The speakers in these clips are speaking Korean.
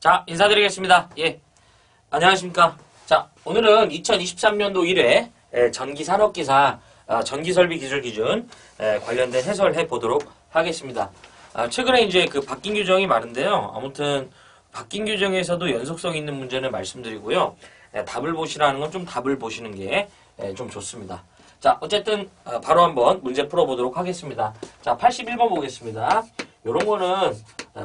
자, 인사드리겠습니다. 예. 안녕하십니까. 자, 오늘은 2023년도 1회 전기산업기사 전기설비 기술 기준 관련된 해설해 보도록 하겠습니다. 최근에 이제 그 바뀐 규정이 많은데요. 아무튼 바뀐 규정에서도 연속성 있는 문제는 말씀드리고요. 답을 보시라는 건 좀 답을 보시는 게 좀 좋습니다. 자, 어쨌든 바로 한번 문제 풀어보도록 하겠습니다. 자, 81번 보겠습니다. 요런 거는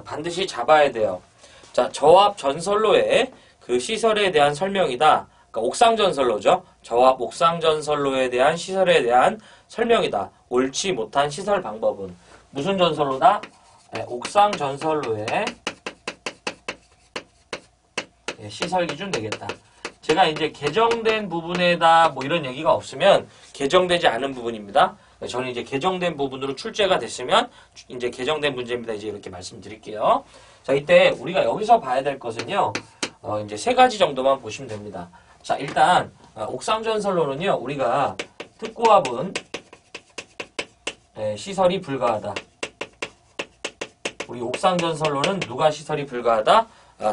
반드시 잡아야 돼요. 자, 저압 전선로의 그 시설에 대한 설명이다. 그러니까 옥상 전선로죠. 저압 옥상 전선로에 대한 시설에 대한 설명이다. 옳지 못한 시설 방법은 무슨 전선로다? 옥상 전선로의 시설 기준 되겠다. 제가 이제 개정된 부분에다 뭐 이런 얘기가 없으면 개정되지 않은 부분입니다. 저는 이제 개정된 부분으로 출제가 됐으면 이제 개정된 문제입니다. 이제 이렇게 말씀드릴게요. 자, 이때 우리가 여기서 봐야 될 것은요. 이제 세 가지 정도만 보시면 됩니다. 자, 일단 옥상 전선로는요. 우리가 특고압은 시설이 불가하다. 우리 옥상 전선로는 누가 시설이 불가하다?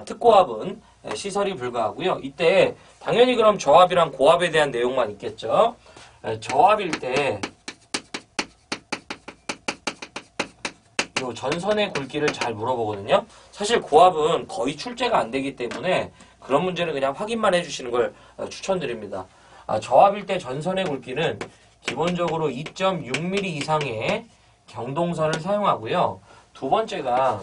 특고압은 시설이 불가하고요. 이때 당연히 그럼 저압이랑 고압에 대한 내용만 있겠죠. 저압일 때 요 전선의 굵기를 잘 물어보거든요. 사실 고압은 거의 출제가 안 되기 때문에 그런 문제는 그냥 확인만 해주시는 걸 추천드립니다. 저압일 때 전선의 굵기는 기본적으로 2.6mm 이상의 경동선을 사용하고요. 두 번째가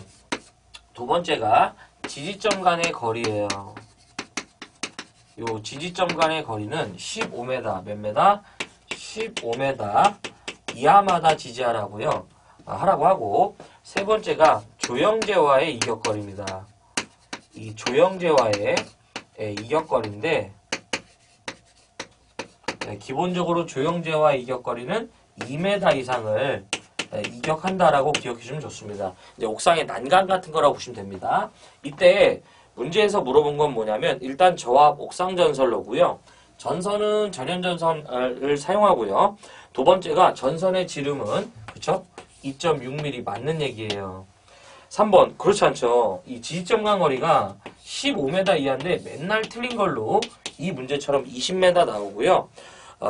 지지점 간의 거리예요. 요 지지점 간의 거리는 15m, 몇 메다? 15m 이하마다 지지하라고요. 하라고 하고, 세 번째가 조형제와의 이격거리입니다. 이 조형제와의 이격거리인데, 기본적으로 조형제와의 이격거리는 2m 이상을 이격한다라고 기억해주면 좋습니다. 이제 옥상의 난간 같은 거라고 보시면 됩니다. 이때 문제에서 물어본 건 뭐냐면, 일단 저압 옥상 전선로고요. 전선은 전연전선을 사용하고요. 두 번째가 전선의 지름은, 그쵸? 2.6mm 맞는 얘기예요. 3번, 그렇지 않죠. 이 지지점 간 거리가 15m 이하인데 맨날 틀린 걸로 이 문제처럼 20m 나오고요.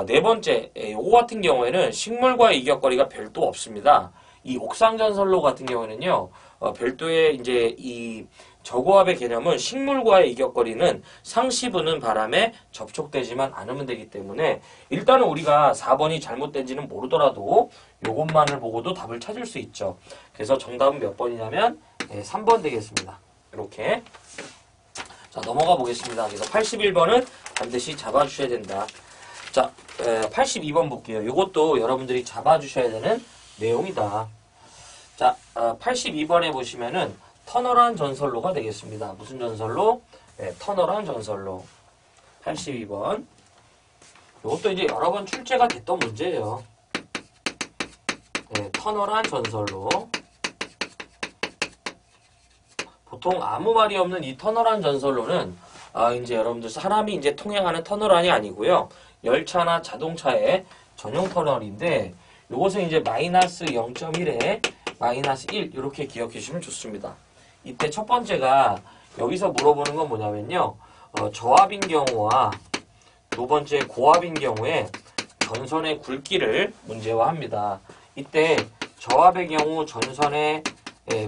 네 번째, 요거 같은 경우에는 식물과의 이격거리가 별도 없습니다. 이 옥상 전선로 같은 경우에는요, 별도의 이제 이 저고압의 개념은 식물과의 이격거리는 상시 부는 바람에 접촉되지만 않으면 되기 때문에 일단은 우리가 4번이 잘못된지는 모르더라도 요것만을 보고도 답을 찾을 수 있죠. 그래서 정답은 몇 번이냐면 3번 되겠습니다. 이렇게. 자, 넘어가 보겠습니다. 그래서 81번은 반드시 잡아주셔야 된다. 자, 82번 볼게요. 요것도 여러분들이 잡아주셔야 되는 내용이다. 자, 82번에 보시면은 터널한 전선로가 되겠습니다. 무슨 전선로? 터널한 전선로. 82번. 이것도 이제 여러 번 출제가 됐던 문제예요. 터널한 전선로. 보통 아무 말이 없는 이 터널한 전선로는 이제 여러분들 사람이 이제 통행하는 터널안이 아니고요. 열차나 자동차의 전용 터널인데 이것은 이제 마이너스 0.1에 마이너스 1 이렇게 기억해 주시면 좋습니다. 이때 첫 번째가 여기서 물어보는 건 뭐냐면요. 저압인 경우와 두 번째 고압인 경우에 전선의 굵기를 문제화합니다. 이때 저압의 경우 전선의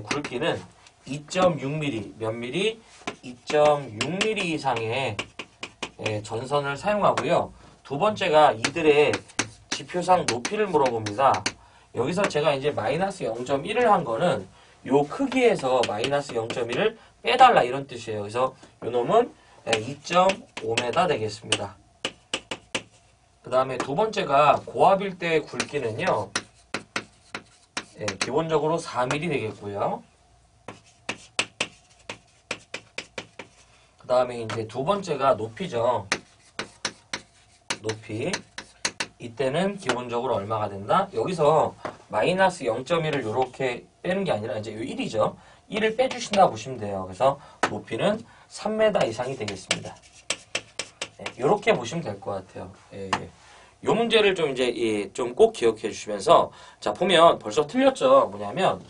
굵기는 2.6mm, 몇 mm? 2.6mm 이상의 전선을 사용하고요. 두 번째가 이들의 지표상 높이를 물어봅니다. 여기서 제가 이제 마이너스 0.1을 한 거는 요 크기에서 마이너스 0.1을 빼달라 이런 뜻이에요. 그래서 요 놈은 2.5m 되겠습니다. 그 다음에 두 번째가 고압일 때 굵기는요. 기본적으로 4mm 되겠고요. 그 다음에 이제 두 번째가 높이죠. 높이. 이때는 기본적으로 얼마가 된다? 여기서 마이너스 0.1을 이렇게 빼는 게 아니라 이제 요 1이죠. 1을 빼주신다 보시면 돼요. 그래서 높이는 3m 이상이 되겠습니다. 이렇게 보시면 될 것 같아요. 요 문제를 좀 이제 좀 꼭 기억해 주시면서 자 보면 벌써 틀렸죠. 뭐냐면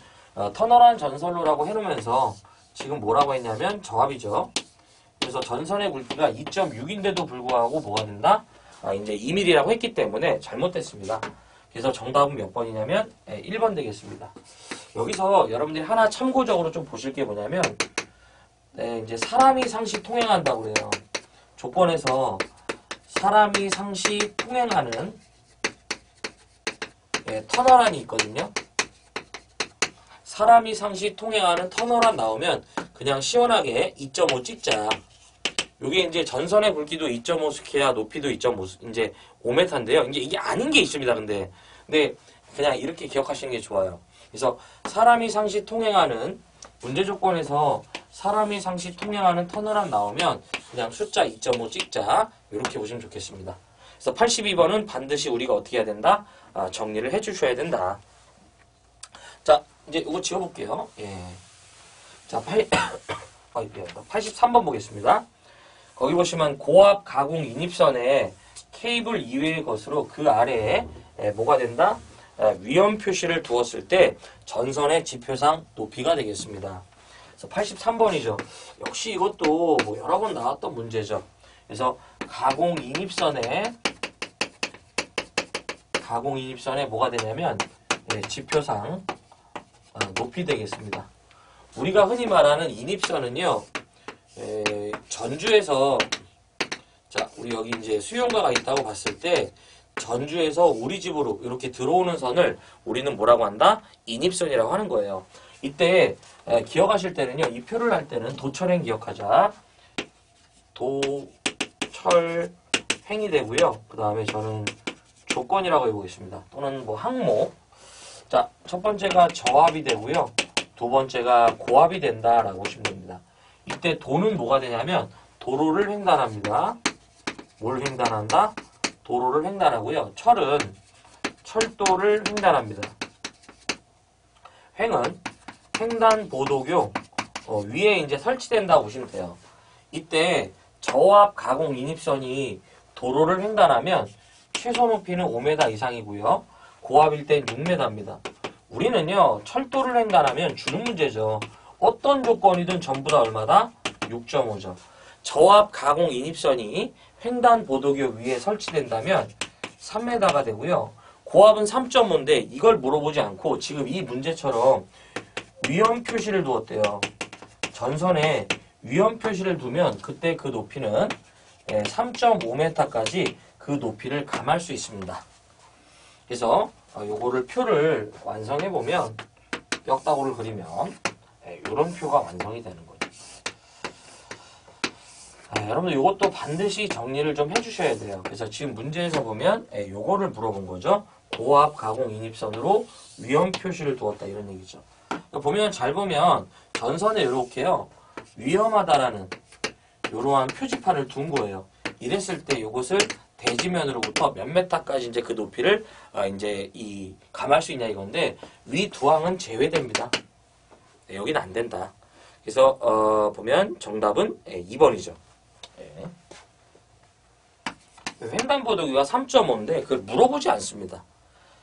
터널한 전선로라고 해놓으면서 지금 뭐라고 했냐면 저압이죠. 그래서 전선의 굵기가 2.6인데도 불구하고 뭐가 된다? 이제 2mm라고 했기 때문에 잘못됐습니다. 그래서 정답은 몇 번이냐면 1번 되겠습니다. 여기서 여러분들이 하나 참고적으로 좀 보실 게 뭐냐면 이제 사람이 상시 통행한다고 그래요. 조건에서 사람이 상시 통행하는 터널안이 있거든요. 사람이 상시 통행하는 터널안 나오면 그냥 시원하게 2.5 찍자. 요게 이제 전선의 굵기도 2.5 스퀘어, 높이도 2.5 이제 5m인데요. 이게 아닌 게 있습니다. 근데 그냥 이렇게 기억하시는 게 좋아요. 그래서 사람이 상시 통행하는 문제 조건에서 사람이 상시 통행하는 터널안 나오면 그냥 숫자 2.5 찍자. 이렇게 보시면 좋겠습니다. 그래서 82번은 반드시 우리가 어떻게 해야 된다? 정리를 해주셔야 된다. 자, 이제 이거 지워볼게요. 예. 자, 83번 보겠습니다. 거기 보시면 고압 가공 인입선에 케이블 이외의 것으로 그 아래에 뭐가 된다? 위험 표시를 두었을 때 전선의 지표상 높이가 되겠습니다. 그래서 83번이죠. 역시 이것도 뭐 여러 번 나왔던 문제죠. 그래서 가공 인입선에 뭐가 되냐면 지표상 높이 되겠습니다. 우리가 흔히 말하는 인입선은요. 전주에서 자 우리 여기 이제 수용가가 있다고 봤을 때 전주에서 우리 집으로 이렇게 들어오는 선을 우리는 뭐라고 한다? 인입선이라고 하는 거예요. 이때 기억하실 때는요. 이 표를 할 때는 도철행 기억하자. 도철행이 되고요. 그 다음에 저는 조건이라고 해보겠습니다. 또는 뭐 항목. 자, 첫 번째가 저압이 되고요. 두 번째가 고압이 된다라고 보시면 됩니다. 이때 도는 뭐가 되냐면 도로를 횡단합니다. 뭘 횡단한다? 도로를 횡단하고요. 철은 철도를 횡단합니다. 횡은 횡단보도교 위에 이제 설치된다고 보시면 돼요. 이때 저압 가공 인입선이 도로를 횡단하면 최소 높이는 5m 이상이고요. 고압일 땐 6m입니다. 우리는요. 철도를 횡단하면 주는 문제죠. 어떤 조건이든 전부 다 얼마다? 6.5죠. 저압 가공 인입선이 횡단보도교 위에 설치된다면 3m가 되고요. 고압은 3.5인데 이걸 물어보지 않고 지금 이 문제처럼 위험 표시를 두었대요. 전선에 위험 표시를 두면 그때 그 높이는 3.5m까지 그 높이를 감할 수 있습니다. 그래서 요거를 표를 완성해 보면 뼈다구를 그리면 이런 표가 완성이 되는 거죠. 여러분들 이것도 반드시 정리를 좀 해주셔야 돼요. 그래서 지금 문제에서 보면 요거를 물어본 거죠. 고압 가공 인입선으로 위험 표시를 두었다 이런 얘기죠. 보면 잘 보면 전선에 이렇게요. 위험하다라는 이러한 표지판을 둔 거예요. 이랬을 때 이것을 대지면으로부터 몇 메타까지 이제 그 높이를 이제 감할 수 있냐 이건데 위 두 항은 제외됩니다. 여기는 안 된다. 그래서 보면 정답은 2번이죠. 횡단보도기가 3.5인데 그걸 물어보지 않습니다.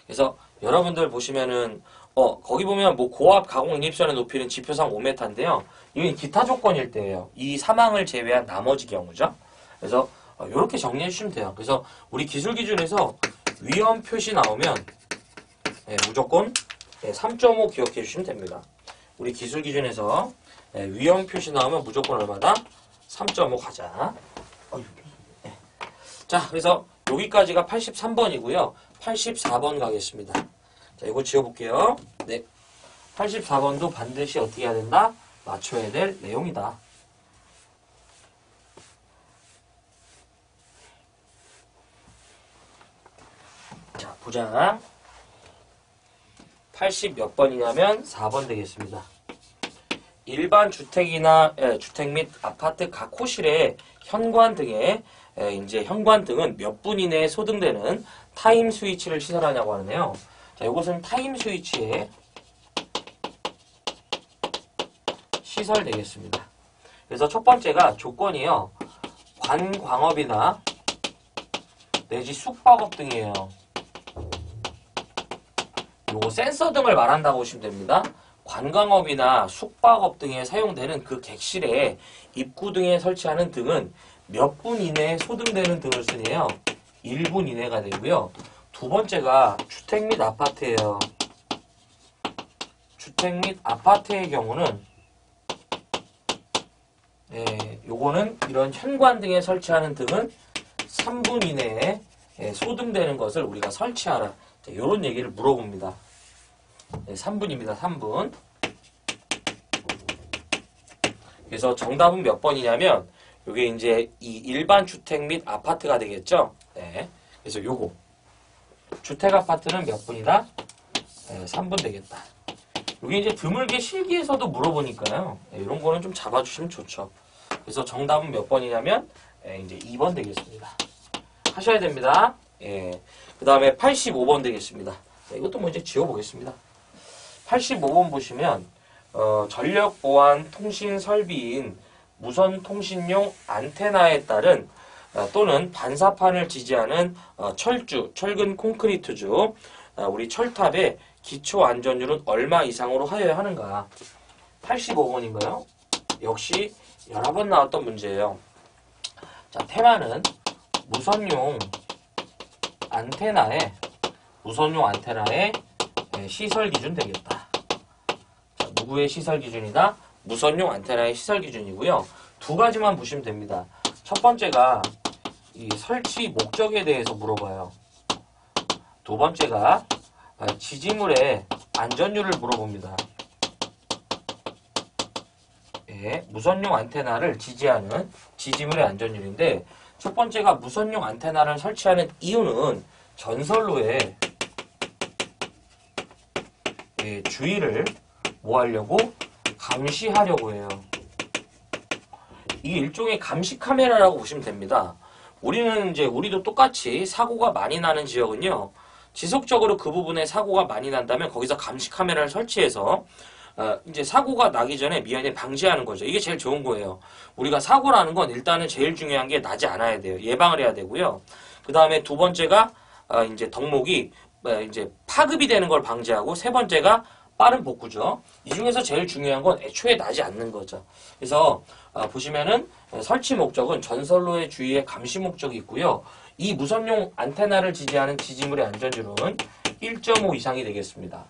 그래서 여러분들 보시면은 거기 보면 뭐 고압 가공 인입선의 높이는 지표상 5m인데요. 이건 기타 조건일 때예요. 이 3항을 제외한 나머지 경우죠. 그래서 이렇게 정리해 주시면 돼요. 그래서 우리 기술 기준에서 위험 표시 나오면 무조건 3.5 기억해 주시면 됩니다. 우리 기술 기준에서 위험 표시 나오면 무조건 얼마다? 3.5 가자. 자, 그래서 여기까지가 83번이고요. 84번 가겠습니다. 자, 이거 지워볼게요. 네. 84번도 반드시 어떻게 해야 된다? 맞춰야 될 내용이다. 자, 보자. 80 몇 번이냐면 4번 되겠습니다. 일반 주택이나 주택 및 아파트 각 호실의 현관 등에 이제 현관 등은 몇 분 이내에 소등되는 타임 스위치를 시설하냐고 하네요. 자, 이것은 타임 스위치에 시설되겠습니다. 그래서 첫 번째가 조건이요. 관광업이나 내지 숙박업 등이에요. 요거 센서 등을 말한다고 보시면 됩니다. 관광업이나 숙박업 등에 사용되는 그 객실에 입구 등에 설치하는 등은 몇 분 이내에 소등되는 등을 쓰네요. 1분 이내가 되고요. 두 번째가 주택 및 아파트예요. 주택 및 아파트의 경우는 요거는 이런 현관 등에 설치하는 등은 3분 이내에 소등되는 것을 우리가 설치하라. 이런 얘기를 물어봅니다. 3분입니다. 3분. 그래서 정답은 몇 번이냐면 요게 이제 이 일반 주택 및 아파트가 되겠죠. 네. 그래서 요거 주택 아파트는 몇 분이다? 3분 되겠다. 요게 이제 드물게 실기에서도 물어보니까요. 이런 거는 좀 잡아주시면 좋죠. 그래서 정답은 몇 번이냐면 이제 2번 되겠습니다. 하셔야 됩니다. 그 다음에 85번 되겠습니다. 이것도 뭐 이제 지워보겠습니다. 85번 보시면 전력 보안 통신 설비인 무선 통신용 안테나에 따른 또는 반사판을 지지하는 철주, 철근 콘크리트주 우리 철탑의 기초 안전율은 얼마 이상으로 하여야 하는가? 85번인가요? 역시 여러 번 나왔던 문제예요. 자, 테마는 무선용 안테나의 시설 기준 되겠다. 자, 누구의 시설 기준이다? 무선용 안테나의 시설 기준이고요. 두 가지만 보시면 됩니다. 첫 번째가 이 설치 목적에 대해서 물어봐요. 두 번째가 지지물의 안전율을 물어봅니다. 무선용 안테나를 지지하는 지지물의 안전율인데 첫 번째가 무선용 안테나를 설치하는 이유는 전선로에 주위를 뭐 하려고? 감시하려고 해요. 이게 일종의 감시 카메라라고 보시면 됩니다. 우리도 똑같이 사고가 많이 나는 지역은요, 지속적으로 그 부분에 사고가 많이 난다면 거기서 감시 카메라를 설치해서 이제 사고가 나기 전에 미연에 방지하는 거죠. 이게 제일 좋은 거예요. 우리가 사고라는 건 일단은 제일 중요한 게 나지 않아야 돼요. 예방을 해야 되고요. 그 다음에 두 번째가 이제 덕목이 이제 파급이 되는 걸 방지하고 세 번째가 빠른 복구죠. 이 중에서 제일 중요한 건 애초에 나지 않는 거죠. 그래서 보시면은 설치 목적은 전선로의 주위에 감시 목적이 있고요. 이 무선용 안테나를 지지하는 지지물의 안전율은 1.5 이상이 되겠습니다.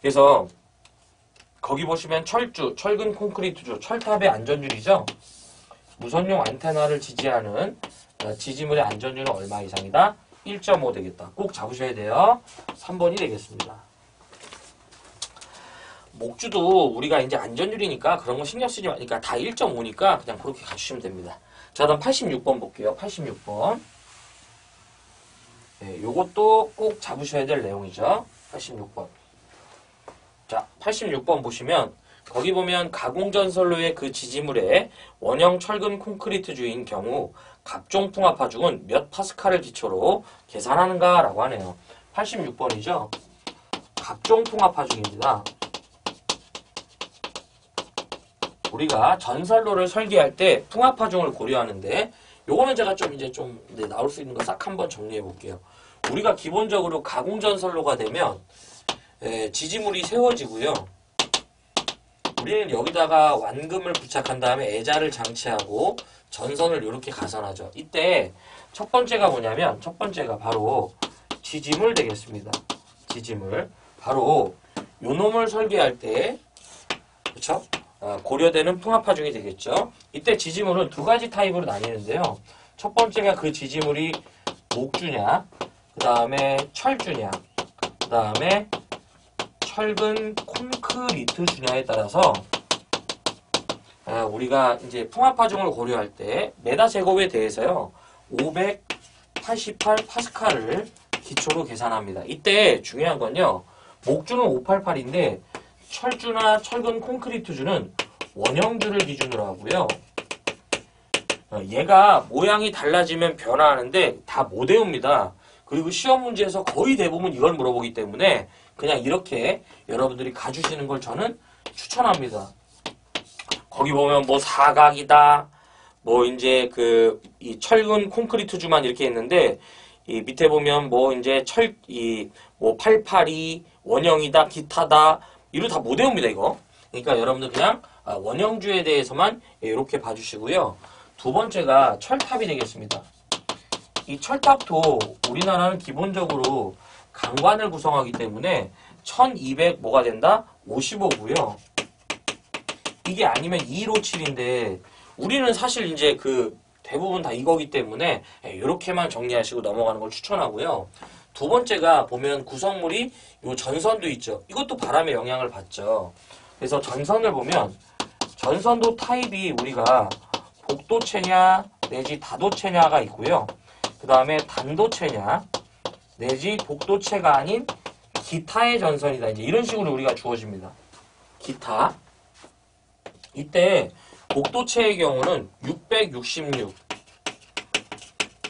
그래서 거기 보시면 철주, 철근 콘크리트주, 철탑의 안전율이죠. 무선용 안테나를 지지하는 지지물의 안전율은 얼마 이상이다? 1.5 되겠다. 꼭 잡으셔야 돼요. 3번이 되겠습니다. 목주도 우리가 이제 안전율이니까 그런 거 신경 쓰지 마니까 다 1.5니까 그냥 그렇게 가주시면 됩니다. 자, 다음 86번 볼게요. 86번. 요것도 꼭 잡으셔야 될 내용이죠. 86번. 자, 86번 보시면 거기 보면 가공전선로의 그 지지물에 원형 철근 콘크리트주인 경우 각종 풍압하중은 몇 파스칼을 기초로 계산하는가 라고 하네요. 86번이죠. 각종 풍압하중입니다. 우리가 전선로를 설계할 때 풍압하중을 고려하는데 요거는 제가 나올 수 있는 거 싹 한번 정리해 볼게요. 우리가 기본적으로 가공전선로가 되면 지지물이 세워지고요. 우리는 여기다가 완금을 부착한 다음에 애자를 장치하고 전선을 이렇게 가선하죠. 이때 첫 번째가 뭐냐면 첫 번째가 바로 지지물 되겠습니다. 지지물. 바로 요 놈을 설계할 때 그렇죠? 고려되는 풍압하중이 되겠죠. 이때 지지물은 두 가지 타입으로 나뉘는데요. 첫 번째가 그 지지물이 목주냐, 그 다음에 철주냐, 그 다음에 철근 콘크리트 주냐에 따라서 우리가 이제 풍압하중을 고려할 때 메다 제곱에 대해서요 588 파스칼을 기초로 계산합니다. 이때 중요한 건요 목주는 588인데 철주나 철근 콘크리트주는 원형주를 기준으로 하고요. 얘가 모양이 달라지면 변화하는데 다 못 외웁니다. 그리고 시험 문제에서 거의 대부분 이걸 물어보기 때문에 그냥 이렇게 여러분들이 가주시는 걸 저는 추천합니다. 거기 보면 뭐 사각이다, 뭐 이제 이 철근 콘크리트주만 이렇게 있는데 이 밑에 보면 뭐 이제 뭐 882 원형이다, 기타다, 이거 다 못 외웁니다, 이거. 그러니까 여러분들 그냥 원형주에 대해서만 이렇게 봐주시고요. 두 번째가 철탑이 되겠습니다. 이 철탑도 우리나라는 기본적으로 강관을 구성하기 때문에 1200 뭐가 된다? 55고요. 이게 아니면 2157인데 우리는 사실 이제 그 대부분 다 이거기 때문에 이렇게만 정리하시고 넘어가는 걸 추천하고요. 두 번째가 보면 구성물이 요 전선도 있죠. 이것도 바람의 영향을 받죠. 그래서 전선을 보면 전선도 타입이 우리가 복도체냐 내지 다도체냐가 있고요. 그 다음에 단도체냐 내지 복도체가 아닌 기타의 전선이다. 이제 이런 식으로 우리가 주어집니다. 기타. 이때 복도체의 경우는 666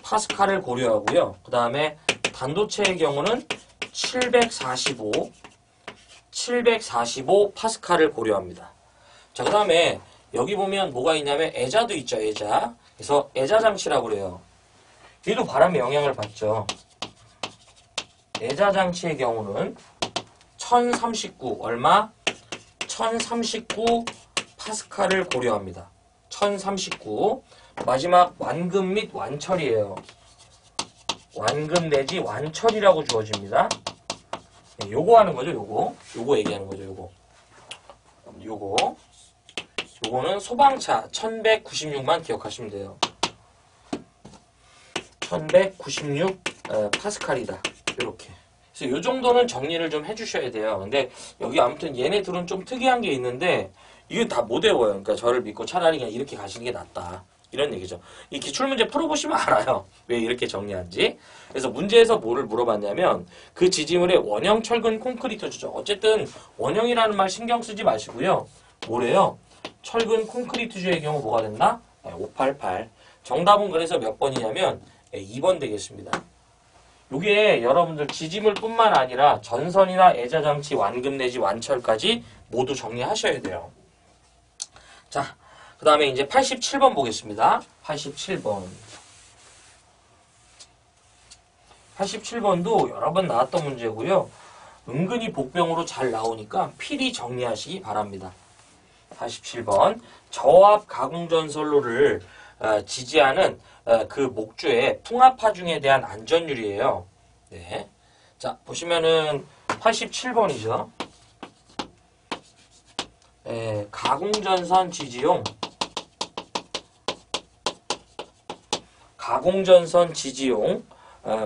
파스칼을 고려하고요. 그 다음에 단도체의 경우는 745 파스칼을 고려합니다. 자, 그 다음에 여기 보면 뭐가 있냐면 애자도 있죠, 애자. 그래서 애자 장치라고 그래요. 얘도 바람의 영향을 받죠. 애자 장치의 경우는 1039 얼마? 1039 파스칼을 고려합니다. 1039. 마지막 완금 및 완철이에요. 완금 내지 완철이라고 주어집니다. 네, 요거 하는 거죠, 요거. 요거 얘기하는 거죠, 요거. 요거는 소방차 1196만 기억하시면 돼요. 1196 파스칼이다. 이렇게. 그래서 요 정도는 정리를 좀 해주셔야 돼요. 근데 여기 아무튼 얘네 둘은 좀 특이한 게 있는데 이건 다 못 외워요. 그러니까 저를 믿고 차라리 그냥 이렇게 가시는 게 낫다. 이런 얘기죠. 이 기출문제 풀어보시면 알아요. 왜 이렇게 정리한지. 그래서 문제에서 뭐를 물어봤냐면 그 지지물의 원형 철근 콘크리트 주죠. 어쨌든 원형이라는 말 신경 쓰지 마시고요. 뭐래요? 철근 콘크리트주의 경우 뭐가 됐나? 588. 정답은 그래서 몇 번이냐면 2번 되겠습니다. 이게 여러분들 지지물 뿐만 아니라 전선이나 애자장치 완금 내지 완철까지 모두 정리하셔야 돼요. 자, 그 다음에 이제 87번 보겠습니다. 87번. 87번도 여러 번 나왔던 문제고요. 은근히 복병으로 잘 나오니까 필히 정리하시기 바랍니다. 87번. 저압 가공전선로를 지지하는 그 목주의 풍압하중에 대한 안전율이에요. 네. 자, 보시면은 87번이죠. 가공전선 지지용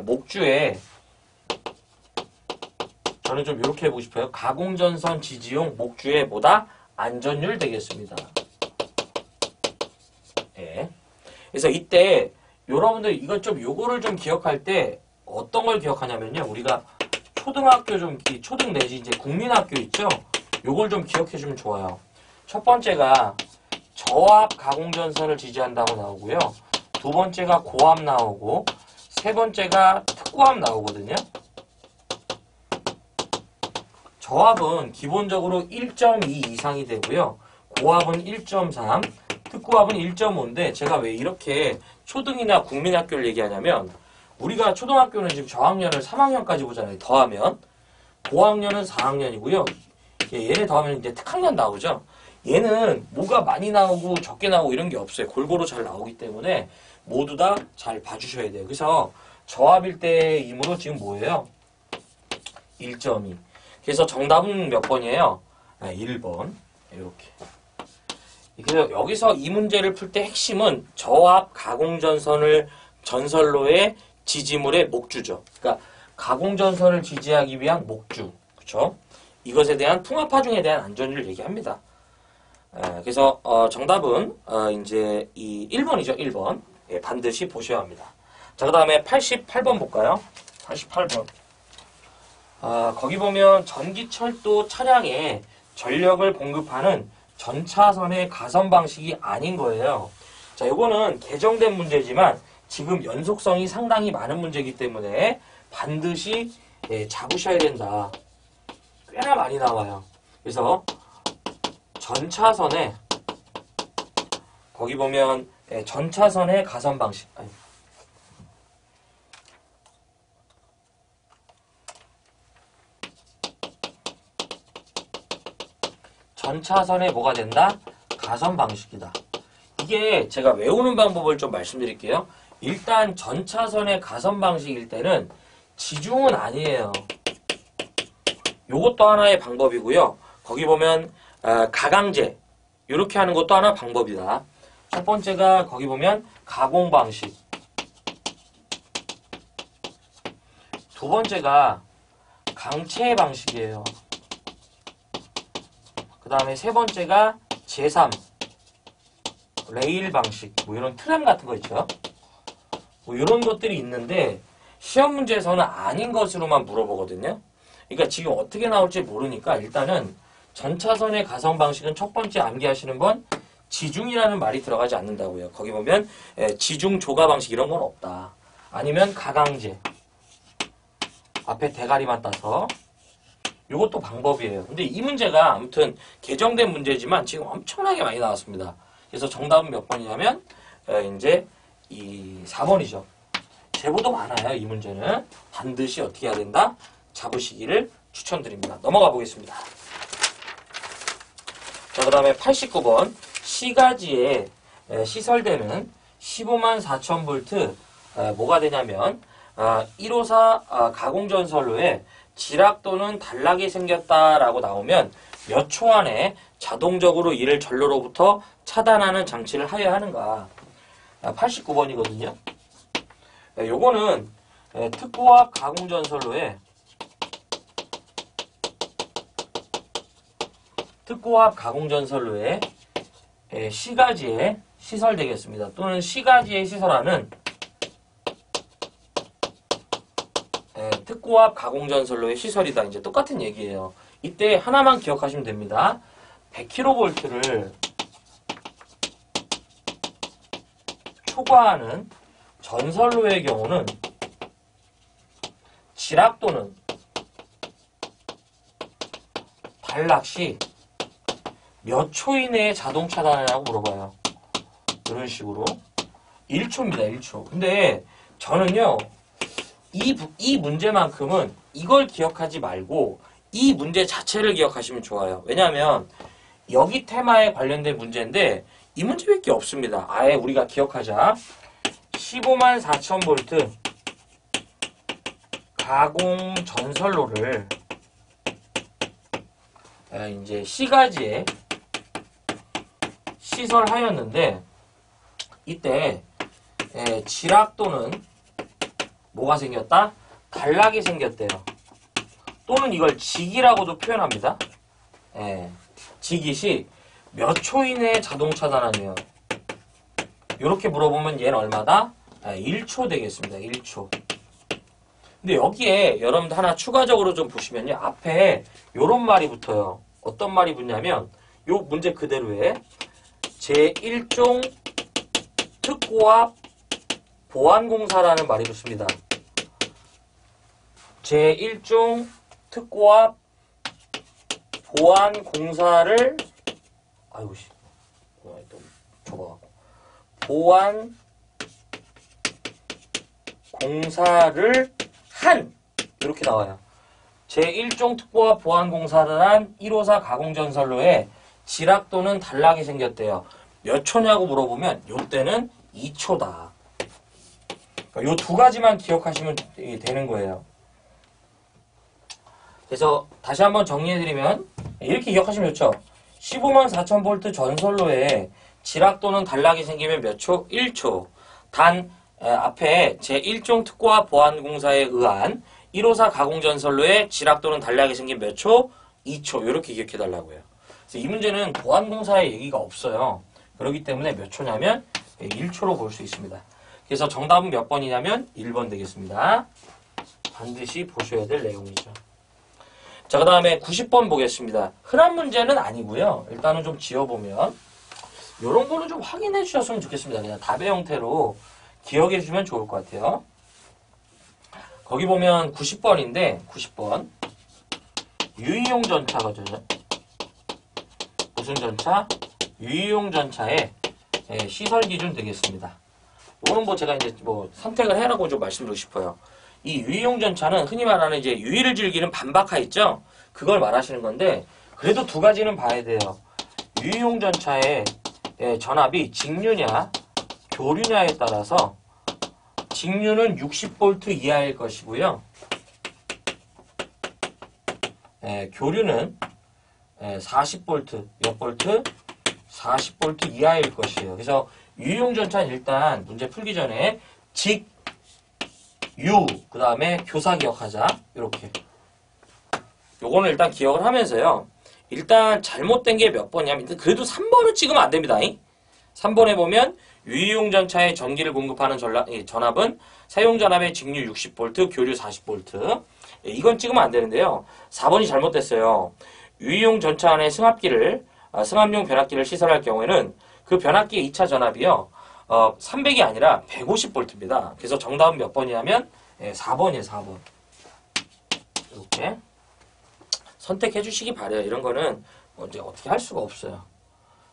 목주에 저는 좀 이렇게 해보고 싶어요. 가공전선 지지용 목주의 뭐다? 안전율 되겠습니다. 네. 그래서 이때 여러분들 요거를 좀 기억할 때 어떤 걸 기억하냐면요. 우리가 초등학교 초등 내지 이제 국민학교 있죠? 요걸 좀 기억해 주면 좋아요. 첫 번째가 저압 가공전선을 지지한다고 나오고요. 두 번째가 고압 나오고 세 번째가 특고압 나오거든요. 저압은 기본적으로 1.2 이상이 되고요. 고압은 1.3, 특고압은 1.5인데 제가 왜 이렇게 초등이나 국민학교를 얘기하냐면 우리가 초등학교는 지금 저학년을 3학년까지 보잖아요. 더하면 고학년은 4학년이고요. 얘네 더하면 이제 특학년 나오죠. 얘는 뭐가 많이 나오고 적게 나오고 이런 게 없어요. 골고루 잘 나오기 때문에 모두 다 잘 봐주셔야 돼요. 그래서 저압일 때이므로 지금 뭐예요? 1.2. 그래서 정답은 몇 번이에요? 1번. 이렇게. 그래서 여기서 이 문제를 풀 때 핵심은 저압 전선로의 지지물의 목주죠. 그러니까 가공전선을 지지하기 위한 목주. 그렇죠? 이것에 대한 풍압하중에 대한 안전율을 얘기합니다. 그래서 정답은 이제 이 1번이죠. 1번. 예, 반드시 보셔야 합니다. 자, 그 다음에 88번 볼까요? 88번. 거기 보면 전기철도 차량에 전력을 공급하는 전차선의 가선 방식이 아닌 거예요. 자, 요거는 개정된 문제지만 지금 연속성이 상당히 많은 문제이기 때문에 반드시 잡으셔야 된다. 꽤나 많이 나와요. 그래서 전차선에 거기 보면 전차선의 가선 방식. 전차선에 뭐가 된다? 가선 방식이다. 이게 제가 외우는 방법을 좀 말씀드릴게요. 일단 전차선의 가선 방식일 때는 지중은 아니에요. 요것도 하나의 방법이고요. 거기 보면 가강제 이렇게 하는 것도 하나 방법이다. 첫 번째가 거기 보면 가공 방식. 두 번째가 강체 방식이에요. 그 다음에 세 번째가 제3 레일 방식. 뭐 이런 트램 같은 거 있죠. 뭐 이런 것들이 있는데 시험 문제에서는 아닌 것으로만 물어보거든요. 그러니까 지금 어떻게 나올지 모르니까 일단은 전차선의 가성 방식은 첫 번째 암기하시는 건 지중이라는 말이 들어가지 않는다고요. 거기 보면 지중 조가 방식 이런 건 없다. 아니면 가강제. 앞에 대가리만 따서. 이것도 방법이에요. 근데 이 문제가 아무튼 개정된 문제지만 지금 엄청나게 많이 나왔습니다. 그래서 정답은 몇 번이냐면 이제 이 4번이죠. 제보도 많아요. 이 문제는 반드시 어떻게 해야 된다? 잡으시기를 추천드립니다. 넘어가 보겠습니다. 자, 그 다음에 89번 시가지에 시설되는 15만 4천 볼트 뭐가 되냐면 154 가공전선로에 지락 또는 단락이 생겼다라고 나오면 몇 초 안에 자동적으로 이를 전로로부터 차단하는 장치를 하여야 하는가. 89번이거든요. 요거는 특고압 가공전선로에 시가지에 시설되겠습니다. 또는 시가지에 시설하는 특고압 가공전선로의 시설이다. 이제 똑같은 얘기예요. 이때 하나만 기억하시면 됩니다. 100kV를 초과하는 전선로의 경우는 지락 또는 단락 시 몇 초 이내에 자동 차단하냐고 물어봐요. 이런 식으로 1초입니다. 1초. 근데 저는요 이 문제만큼은 이걸 기억하지 말고 이 문제 자체를 기억하시면 좋아요. 왜냐하면 여기 테마에 관련된 문제인데 이 문제밖에 없습니다. 아예 우리가 기억하자. 15만 4천 볼트 가공 전선로를 이제 시가지에 시설하였는데 이때 지락 또는 뭐가 생겼다? 단락이 생겼대요. 또는 이걸 직이라고도 표현합니다. 직이 몇 초 이내에 자동 차단하네요. 이렇게 물어보면 얘는 얼마다? 1초 되겠습니다. 1초. 근데 여기에 여러분들 하나 추가적으로 좀 보시면요. 앞에 요런 말이 붙어요. 어떤 말이 붙냐면 요 문제 그대로에 제1종 특고압 보안공사라는 말이 붙습니다. 제1종 특고압 보안공사를 아이고 씨 또 좁아갖고 보안공사를 한 이렇게 나와요. 제1종 특고압 보안공사를 한 154 가공전선로에 지락 또는 단락이 생겼대요. 몇 초냐고 물어보면 요때는 2초다. 요 두 가지만 기억하시면 되는 거예요. 그래서 다시 한번 정리해드리면 이렇게 기억하시면 좋죠. 15만 4천 볼트 전선로에 지락 또는 단락이 생기면 몇 초? 1초. 단 앞에 제1종 특고압 보안공사에 의한 154 가공전선로에 지락 또는 단락이 생긴 몇 초? 2초. 이렇게 기억해달라고요. 그래서 이 문제는 보안공사의 얘기가 없어요. 그렇기 때문에 몇 초냐면 1초로 볼 수 있습니다. 그래서 정답은 몇 번이냐면 1번 되겠습니다. 반드시 보셔야 될 내용이죠. 자, 그 다음에 90번 보겠습니다. 흔한 문제는 아니고요. 일단은 좀 지어보면 이런 거는 좀 확인해 주셨으면 좋겠습니다. 그냥 답의 형태로 기억해 주시면 좋을 것 같아요. 거기 보면 90번인데 90번 유의용 전차거든요. 무슨 전차? 유의용 전차의 시설 기준 되겠습니다. 이거는 뭐 제가 이제 뭐 선택을 해라고 좀 말씀드리고 싶어요. 이 유의용 전차는 흔히 말하는 이제 유의를 즐기는 반박하 있죠? 그걸 말하시는 건데 그래도 두 가지는 봐야 돼요. 유이용 전차의 전압이 직류냐 교류냐에 따라서 직류는 60V 이하일 것이고요. 교류는 40V, 몇 볼트? 40V 이하일 것이에요. 그래서 유이용 전차는 일단 문제 풀기 전에 직, 유, 그 다음에 교사 기억하자. 이렇게. 요거는 일단 기억을 하면서요. 일단 잘못된 게 몇 번이냐면 그래도 3번을 찍으면 안 됩니다. 3번에 보면 유이용 전차에 전기를 공급하는 전압은 사용 전압의 직류 60V, 교류 40V. 이건 찍으면 안 되는데요. 4번이 잘못됐어요. 유이용 전차 안에 승합용 변압기를 시설할 경우에는 그 변압기의 2차 전압이요. 300이 아니라 150V입니다. 그래서 정답은 몇 번이냐면 4번이에요. 4번. 이렇게 선택해 주시기 바래요. 이런 거는 이제 어떻게 할 수가 없어요.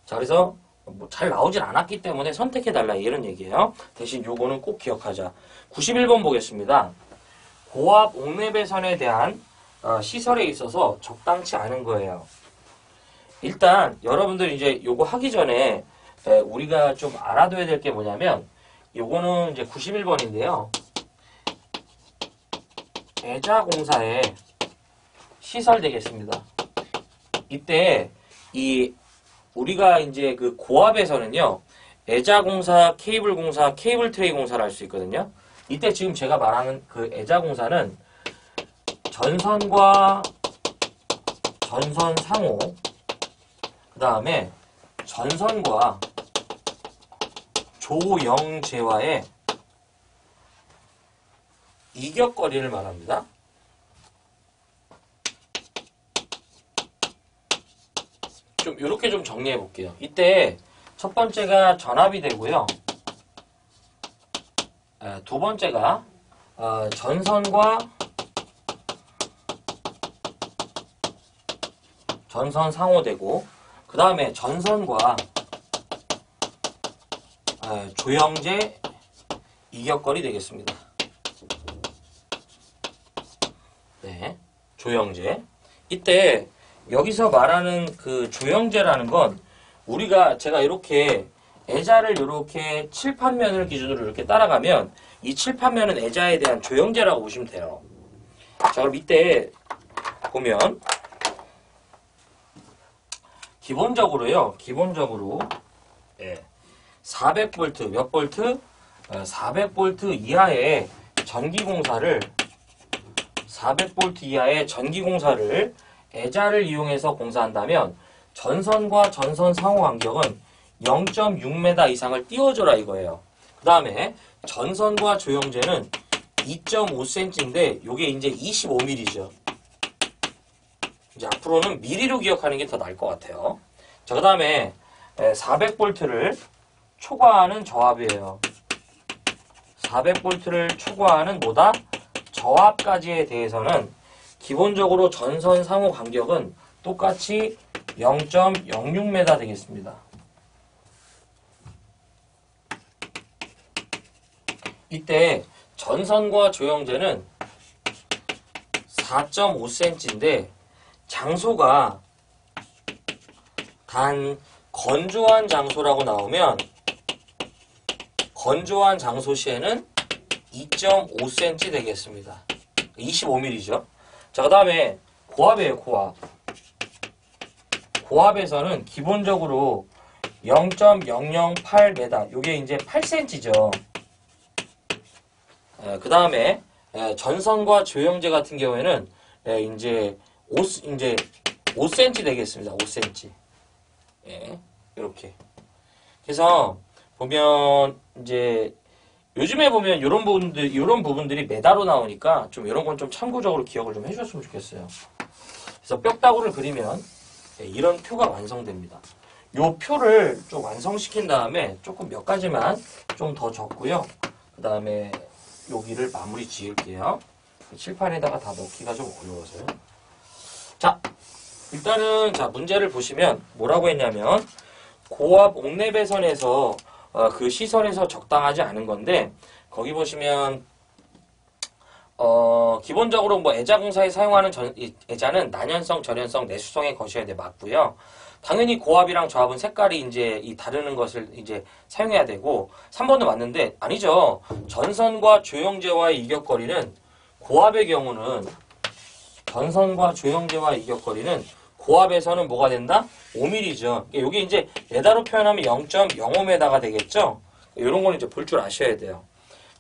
자, 그래서 뭐 잘 나오진 않았기 때문에 선택해 달라 이런 얘기예요. 대신 요거는 꼭 기억하자. 91번 보겠습니다. 고압 옥내배선에 대한 시설에 있어서 적당치 않은 거예요. 일단 여러분들 이제 요거 하기 전에 우리가 좀 알아둬야 될 게 뭐냐면 요거는 이제 91번인데요. 애자공사에 시설 되겠습니다. 이때 우리가 이제 그 고압에서는요. 애자공사, 케이블공사, 케이블트레이 공사를 할 수 있거든요. 이때 지금 제가 말하는 그 애자공사는 전선과 전선 상호, 그 다음에 전선과 조영제와의 이격거리를 말합니다. 좀 이렇게 좀 정리해 볼게요. 이때 첫 번째가 전압이 되고요. 두 번째가 전선과 전선 상호되고 그 다음에 전선과 조영제 이격거리 되겠습니다. 네, 조영제. 이때 여기서 말하는 그 조영제라는 건 제가 이렇게 애자를 이렇게 칠판면을 기준으로 이렇게 따라가면 이 칠판면은 애자에 대한 조영제라고 보시면 돼요. 자, 그럼 이때 보면 기본적으로 400V 몇 볼트? 400V 이하의 전기공사를 애자를 이용해서 공사한다면 전선과 전선 상호 간격은 0.6m 이상을 띄워줘라 이거예요. 그 다음에 전선과 조영제는 2.5cm인데 요게 이제 25mm죠. 이제 앞으로는 미리로 기억하는 게 더 나을 것 같아요. 자, 그 다음에 400V를 초과하는 저압이에요. 400V를 초과하는 뭐다? 저압까지에 대해서는 기본적으로 전선 상호 간격은 똑같이 0.06m 되겠습니다. 이때 전선과 조영제는 4.5cm인데 장소가 단 건조한 장소라고 나오면 건조한 장소 시에는 2.5cm 되겠습니다. 25mm죠. 자, 그 다음에 고압이에요. 고압에서는 기본적으로 0.008m, 요게 이제 8cm죠. 그 다음에 전선과 조영제 같은 경우에는 이제 5cm 되겠습니다. 5cm. 이렇게. 그래서 보면 이제 요즘에 보면 이런 부분들이 메다로 나오니까 좀 이런 건 좀 참고적으로 기억을 좀 해주셨으면 좋겠어요. 그래서 뼈다구를 그리면 이런 표가 완성됩니다. 요 표를 좀 완성시킨 다음에 조금 몇 가지만 좀 더 적고요. 그 다음에 여기를 마무리 지을게요. 칠판에다가 다 넣기가 좀 어려워서요. 자, 일단은 문제를 보시면 뭐라고 했냐면 고압 옥내배선에서 그 시설에서 적당하지 않은 건데 거기 보시면 기본적으로 뭐 애자공사에 사용하는 이 애자는 난연성, 절연성, 내수성의 것이어야 돼 맞고요. 당연히 고압이랑 저압은 색깔이 이제 이 다르는 것을 이제 사용해야 되고 3번도 맞는데 아니죠. 전선과 조형제와의 이격거리는 고압의 경우는 전선과 조형제와의 이격거리는 고압에서는 뭐가 된다? 5mm죠. 이게 이제 메다로 표현하면 0.05m가 되겠죠. 이런 걸 이제 볼 줄 아셔야 돼요.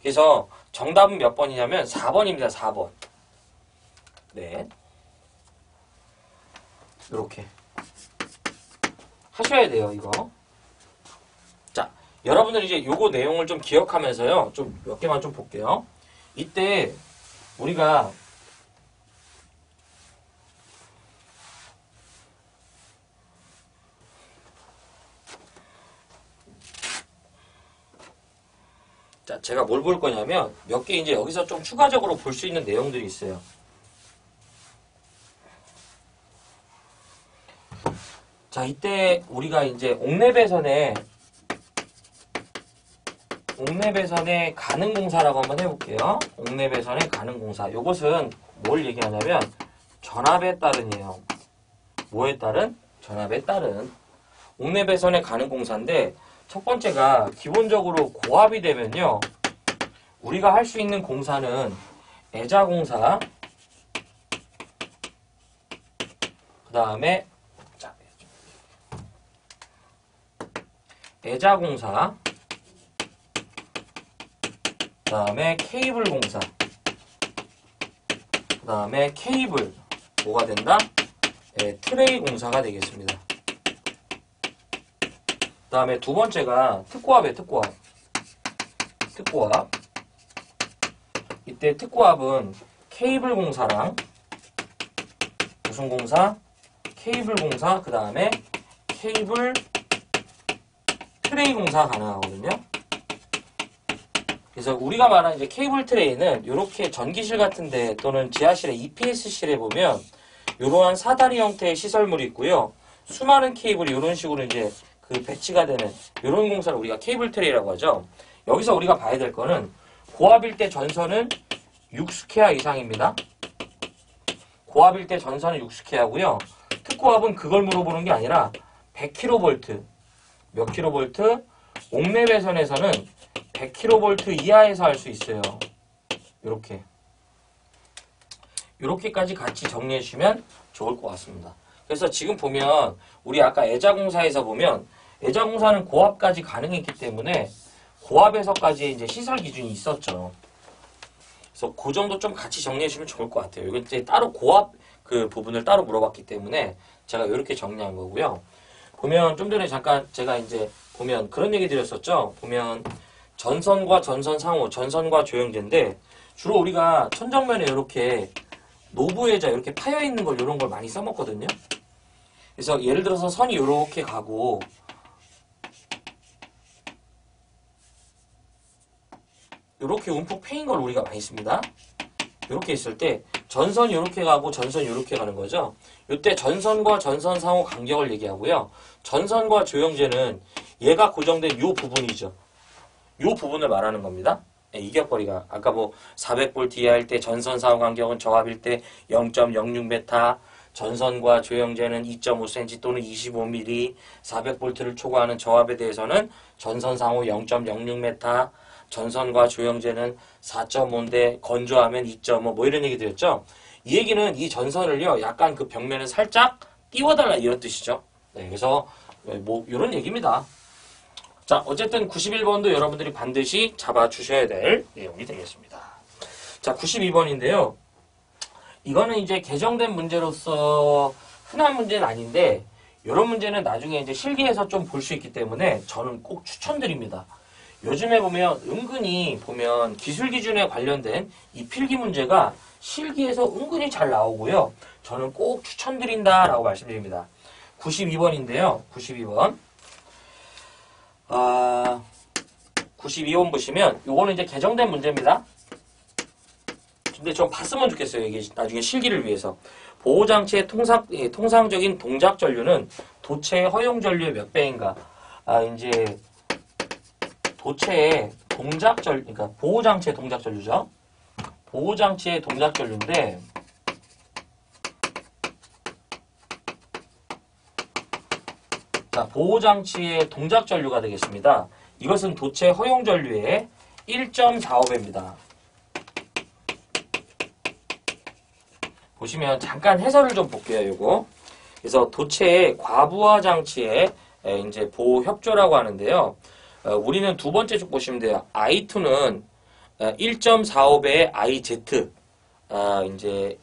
그래서 정답은 몇 번이냐면 4번입니다. 4번. 네. 이렇게 하셔야 돼요. 이거. 자, 여러분들 이제 요거 내용을 좀 기억하면서요. 좀 몇 개만 좀 볼게요. 이때 우리가 자, 제가 뭘 볼 거냐면 몇 개 이제 여기서 좀 추가적으로 볼 수 있는 내용들이 있어요. 자, 이때 우리가 이제 옥내배선의 가능공사라고 한번 해볼게요. 옥내배선의 가능공사. 요것은 뭘 얘기하냐면 전압에 따른이에요. 뭐에 따른? 전압에 따른. 옥내배선의 가능공사인데 첫 번째가 기본적으로 고압이 되면요. 우리가 할 수 있는 공사는 애자공사, 그 다음에 애자공사, 그 다음에 케이블 공사, 그 다음에 케이블, 뭐가 된다? 트레이 공사가 되겠습니다. 그 다음에 두 번째가 특고압이에요. 특고압. 이때 특고압은 케이블 공사랑 무슨 공사? 케이블 공사, 그 다음에 케이블 트레이 공사가 가능하거든요. 그래서 우리가 말하는 이제 케이블 트레이는 이렇게 전기실 같은데 또는 지하실의 EPS실에 보면 이러한 사다리 형태의 시설물이 있고요. 수많은 케이블이 이런 식으로 이제 그 배치가 되는 이런 공사를 우리가 케이블 트레이라고 하죠. 여기서 우리가 봐야 될 거는 고압일 때 전선은 6스퀘어 이상입니다. 고압일 때 전선은 6스퀘어고요. 특고압은 그걸 물어보는 게 아니라 100kV, 몇 킬로볼트? 옥내배선에서는 100kV 이하에서 할 수 있어요. 이렇게까지 같이 정리해 주시면 좋을 것 같습니다. 그래서 지금 보면 우리 아까 애자공사에서 보면 애자공사는 고압까지 가능했기 때문에 고압에서까지 이제 시설 기준이 있었죠. 그래서 그 정도 좀 같이 정리해 주시면 좋을 것 같아요. 이건 이제 따로 고압 그 부분을 따로 물어봤기 때문에 제가 이렇게 정리한 거고요. 보면 좀 전에 잠깐 제가 이제 보면 그런 얘기 드렸었죠. 보면 전선과 전선 상호, 전선과 조형제인데 주로 우리가 천정면에 이렇게 노부의자 이렇게 파여 있는 걸 이런 걸 많이 써먹거든요. 그래서 예를 들어서 선이 이렇게 가고 이렇게 움푹 패인 걸 우리가 많이 씁니다. 이렇게 있을 때 전선이 이렇게 가고 전선이 이렇게 가는 거죠. 이때 전선과 전선 상호 간격을 얘기하고요. 전선과 조형제는 얘가 고정된 이 부분이죠. 이 부분을 말하는 겁니다. 이격거리가 아까 뭐 400V 이하일 때 전선 상호 간격은 저압일 때 0.06m, 전선과 조형제는 2.5cm 또는 25mm, 400V를 초과하는 저압에 대해서는 전선 상호 0.06m, 전선과 조형제는 4.5인데 건조하면 2.5 뭐 이런 얘기 드렸죠. 이 얘기는 이 전선을요 약간 그 벽면을 살짝 띄워달라 이런 뜻이죠. 네, 그래서 뭐 이런 얘기입니다. 자, 어쨌든 91번도 여러분들이 반드시 잡아주셔야 될 내용이 되겠습니다. 자, 92번인데요. 이거는 이제 개정된 문제로서 흔한 문제는 아닌데 이런 문제는 나중에 이제 실기에서 좀 볼 수 있기 때문에 저는 꼭 추천드립니다. 요즘에 보면 은근히 보면 기술 기준에 관련된 이 필기 문제가 실기에서 은근히 잘 나오고요. 저는 꼭 추천드린다라고 말씀드립니다. 92번인데요. 92번. 92번 보시면 요거는 이제 개정된 문제입니다. 근데 좀 봤으면 좋겠어요. 이게 나중에 실기를 위해서. 보호장치의 통상적인 동작 전류는 도체의 허용 전류의 몇 배인가? 이제 도체의 동작 전류, 그러니까 보호장치의 동작 전류죠. 보호장치의 동작 전류인데 자, 보호장치의 동작 전류가 되겠습니다. 이것은 도체 허용 전류의 1.45배입니다. 보시면 잠깐 해설을 좀 볼게요, 요거. 그래서 도체의 과부하 장치의 이제 보호 협조라고 하는데요. 우리는 두 번째 쪽 보시면 돼요. I2는 1.45배의 IZ, 이제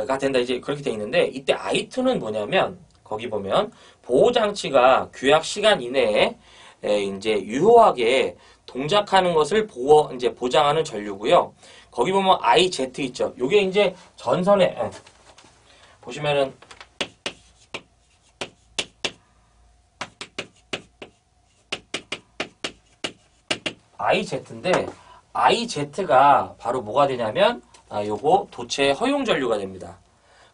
가 된다. 이제 그렇게 돼 있는데, 이때 I2는 뭐냐면, 거기 보면, 보호장치가 규약 시간 이내에, 이제 유효하게 동작하는 것을 이제 보장하는 전류고요. 거기 보면 IZ 있죠. 요게 이제 전선에, 보시면은, IZ인데, IZ가 바로 뭐가 되냐면, 요거 도체 허용 전류가 됩니다.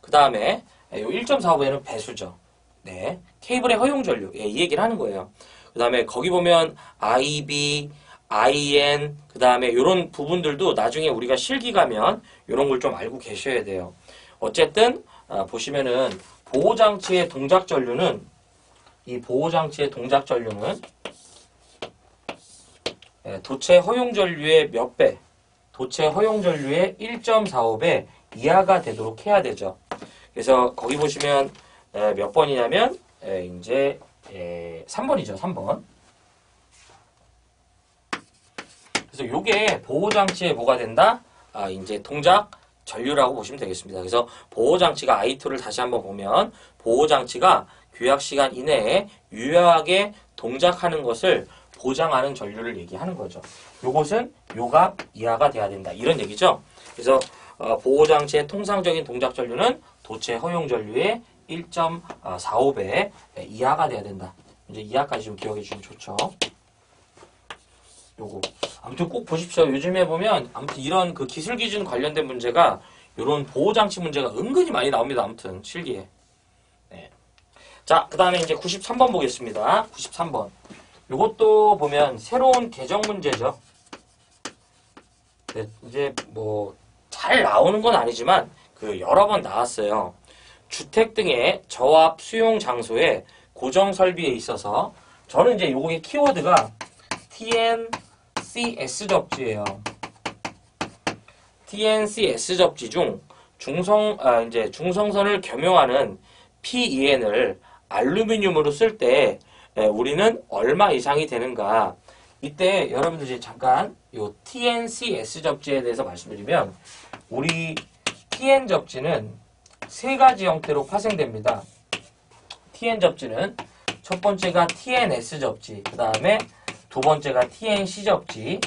그 다음에, 요 1.45배는 배수죠. 네. 케이블의 허용 전류. 예, 이 얘기를 하는 거예요. 그 다음에 거기 보면 IB, IN, 그 다음에 요런 부분들도 나중에 우리가 실기 가면 요런 걸 좀 알고 계셔야 돼요. 어쨌든, 보시면은 보호장치의 동작 전류는, 이 보호장치의 동작 전류는 도체 허용 전류의 몇 배, 도체 허용 전류의 1.45배 이하가 되도록 해야 되죠. 그래서 거기 보시면 몇 번이냐면 이제 3번이죠. 3번. 그래서 요게 보호장치에 뭐가 된다? 이제 동작 전류라고 보시면 되겠습니다. 그래서 보호장치가 I2를 다시 한번 보면 보호장치가 규약 시간 이내에 유효하게 동작하는 것을 보장하는 전류를 얘기하는 거죠. 요것은 요값 이하가 돼야 된다. 이런 얘기죠. 그래서 보호장치의 통상적인 동작 전류는 도체 허용 전류의 1.45배 이하가 돼야 된다. 이제 이하까지 좀 기억해 주시면 좋죠. 요거. 아무튼 꼭 보십시오. 요즘에 보면 아무튼 이런 그 기술 기준 관련된 문제가 요런 보호장치 문제가 은근히 많이 나옵니다. 아무튼 실기에. 네. 자, 그 다음에 이제 93번 보겠습니다. 93번. 요것도 보면 새로운 개정 문제죠. 네, 이제 뭐 잘 나오는 건 아니지만 그 여러 번 나왔어요. 주택 등의 저압 수용 장소에 고정 설비에 있어서 저는 이제 요거의 키워드가 TNCS 접지예요. TNCS 접지 중 이제 중성선을 겸용하는 PEN을 알루미늄으로 쓸 때 우리는 얼마 이상이 되는가? 이때 여러분들 이제 잠깐 요 TNCS 접지에 대해서 말씀드리면 우리 TN 접지는 세 가지 형태로 파생됩니다. TN 접지는 첫 번째가 TNS 접지, 그 다음에 두 번째가 TNC 접지,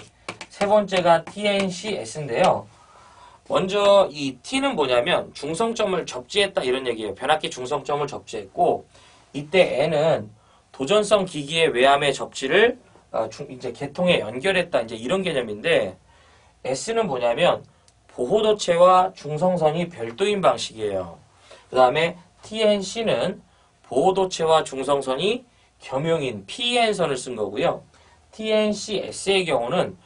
세 번째가 TNCS인데요. 먼저 이 T는 뭐냐면 중성점을 접지했다 이런 얘기예요. 변압기 중성점을 접지했고 이때 N은 도전성 기기의 외암의 접지를 이제 계통에 연결했다 이제 이런 개념인데 S는 뭐냐면 보호도체와 중성선이 별도인 방식이에요. 그 다음에 TNC는 보호도체와 중성선이 겸용인 PEN선을 쓴 거고요. TNCS의 경우는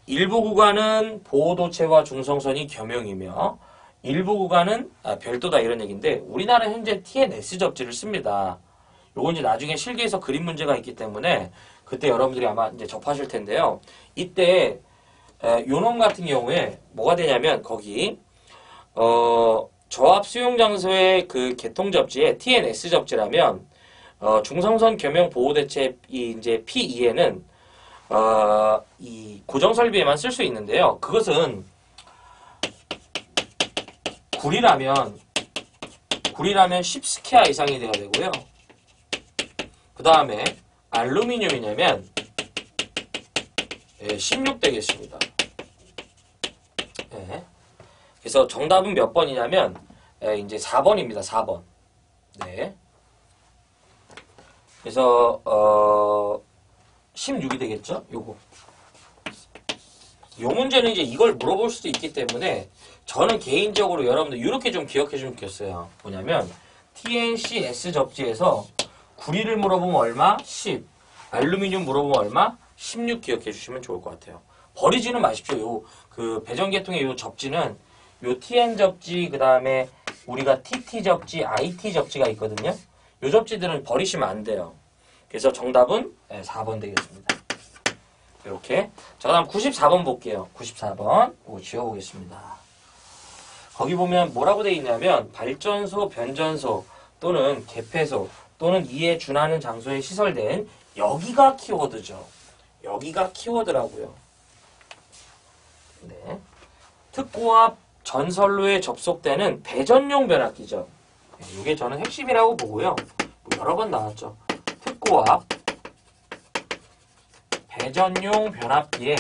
일부 구간은 보호도체와 중성선이 겸용이며 일부 구간은 별도다 이런 얘기인데 우리나라 현재 TNS 접지를 씁니다. 요건 이제 나중에 실기에서 그림 문제가 있기 때문에 그때 여러분들이 아마 이제 접하실 텐데요. 이때 요놈 같은 경우에 뭐가 되냐면 거기 저압 수용 장소의 그 개통 접지에 TNS 접지라면 중성선 겸용 보호대체 이제 PEN은 이 고정 설비에만 쓸 수 있는데요. 그것은 구리라면 10스퀘어 이상이 돼야 되고요. 그 다음에 알루미늄이냐면 16 되겠습니다. 네. 그래서 정답은 몇 번이냐면 이제 4번입니다. 4번. 네. 그래서 16이 되겠죠? 요거. 요 문제는 이제 이걸 물어볼 수도 있기 때문에 저는 개인적으로 여러분들 이렇게 좀 기억해 주면 좋겠어요. 뭐냐면 TNCS 접지에서 구리를 물어보면 얼마? 10. 알루미늄 물어보면 얼마? 16 기억해 주시면 좋을 것 같아요. 버리지는 마십시오. 그 배전계통의 요 접지는 요 TN 접지, 그 다음에 우리가 TT 접지, IT 접지가 있거든요. 요 접지들은 버리시면 안 돼요. 그래서 정답은 4번 되겠습니다. 이렇게. 자, 그다음 94번 볼게요. 94번. 이거 지워보겠습니다. 거기 보면 뭐라고 되어 있냐면 발전소, 변전소 또는 개폐소 또는 이에 준하는 장소에 시설된 여기가 키워드죠. 여기가 키워드라고요. 네. 특고압 전선로에 접속되는 배전용 변압기죠. 이게 저는 핵심이라고 보고요. 여러 번 나왔죠. 특고압 배전용 변압기의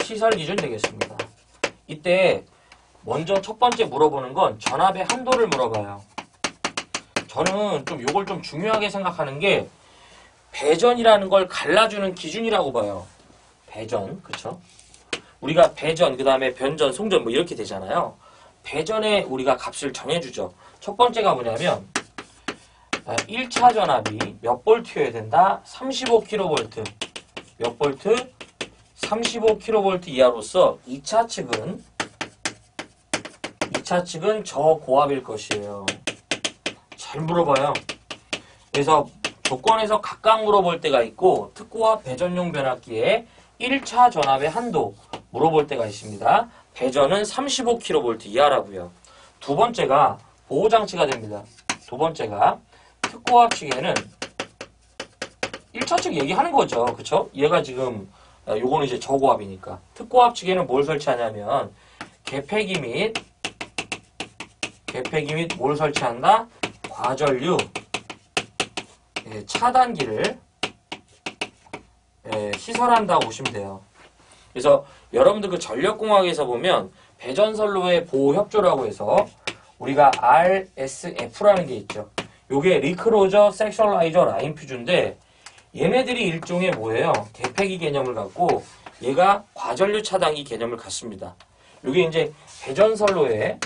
시설 기준 되겠습니다. 이때 먼저 첫 번째 물어보는 건 전압의 한도를 물어봐요. 저는 좀 요걸 좀 중요하게 생각하는 게 배전이라는 걸 갈라주는 기준이라고 봐요. 배전, 그쵸? 우리가 배전, 그 다음에 변전, 송전 뭐 이렇게 되잖아요. 배전에 우리가 값을 정해주죠. 첫 번째가 뭐냐면 1차 전압이 몇 볼트여야 된다? 35kV. 몇 볼트? 35kV 이하로서 2차 측은 저고압일 것이에요. 잘 물어봐요. 그래서 조건에서 각각 물어볼 때가 있고 특고압 배전용 변압기의 1차 전압의 한도 물어볼 때가 있습니다. 배전은 35kV 이하라고요. 두 번째가 보호장치가 됩니다. 두 번째가 특고압 측에는 1차 측 얘기하는 거죠. 그쵸? 얘가 지금 요거는 이제 저고압이니까 특고압 측에는 뭘 설치하냐면 개폐기 및 뭘 설치한다? 과전류 차단기를 시설한다고 보시면 돼요. 그래서 여러분들 그 전력공학에서 보면 배전선로의 보호협조라고 해서 우리가 RSF라는 게 있죠. 요게 리크로저 섹셜라이저 라인 퓨즈인데 얘네들이 일종의 뭐예요? 개폐기 개념을 갖고 얘가 과전류 차단기 개념을 갖습니다. 요게 이제 배전선로의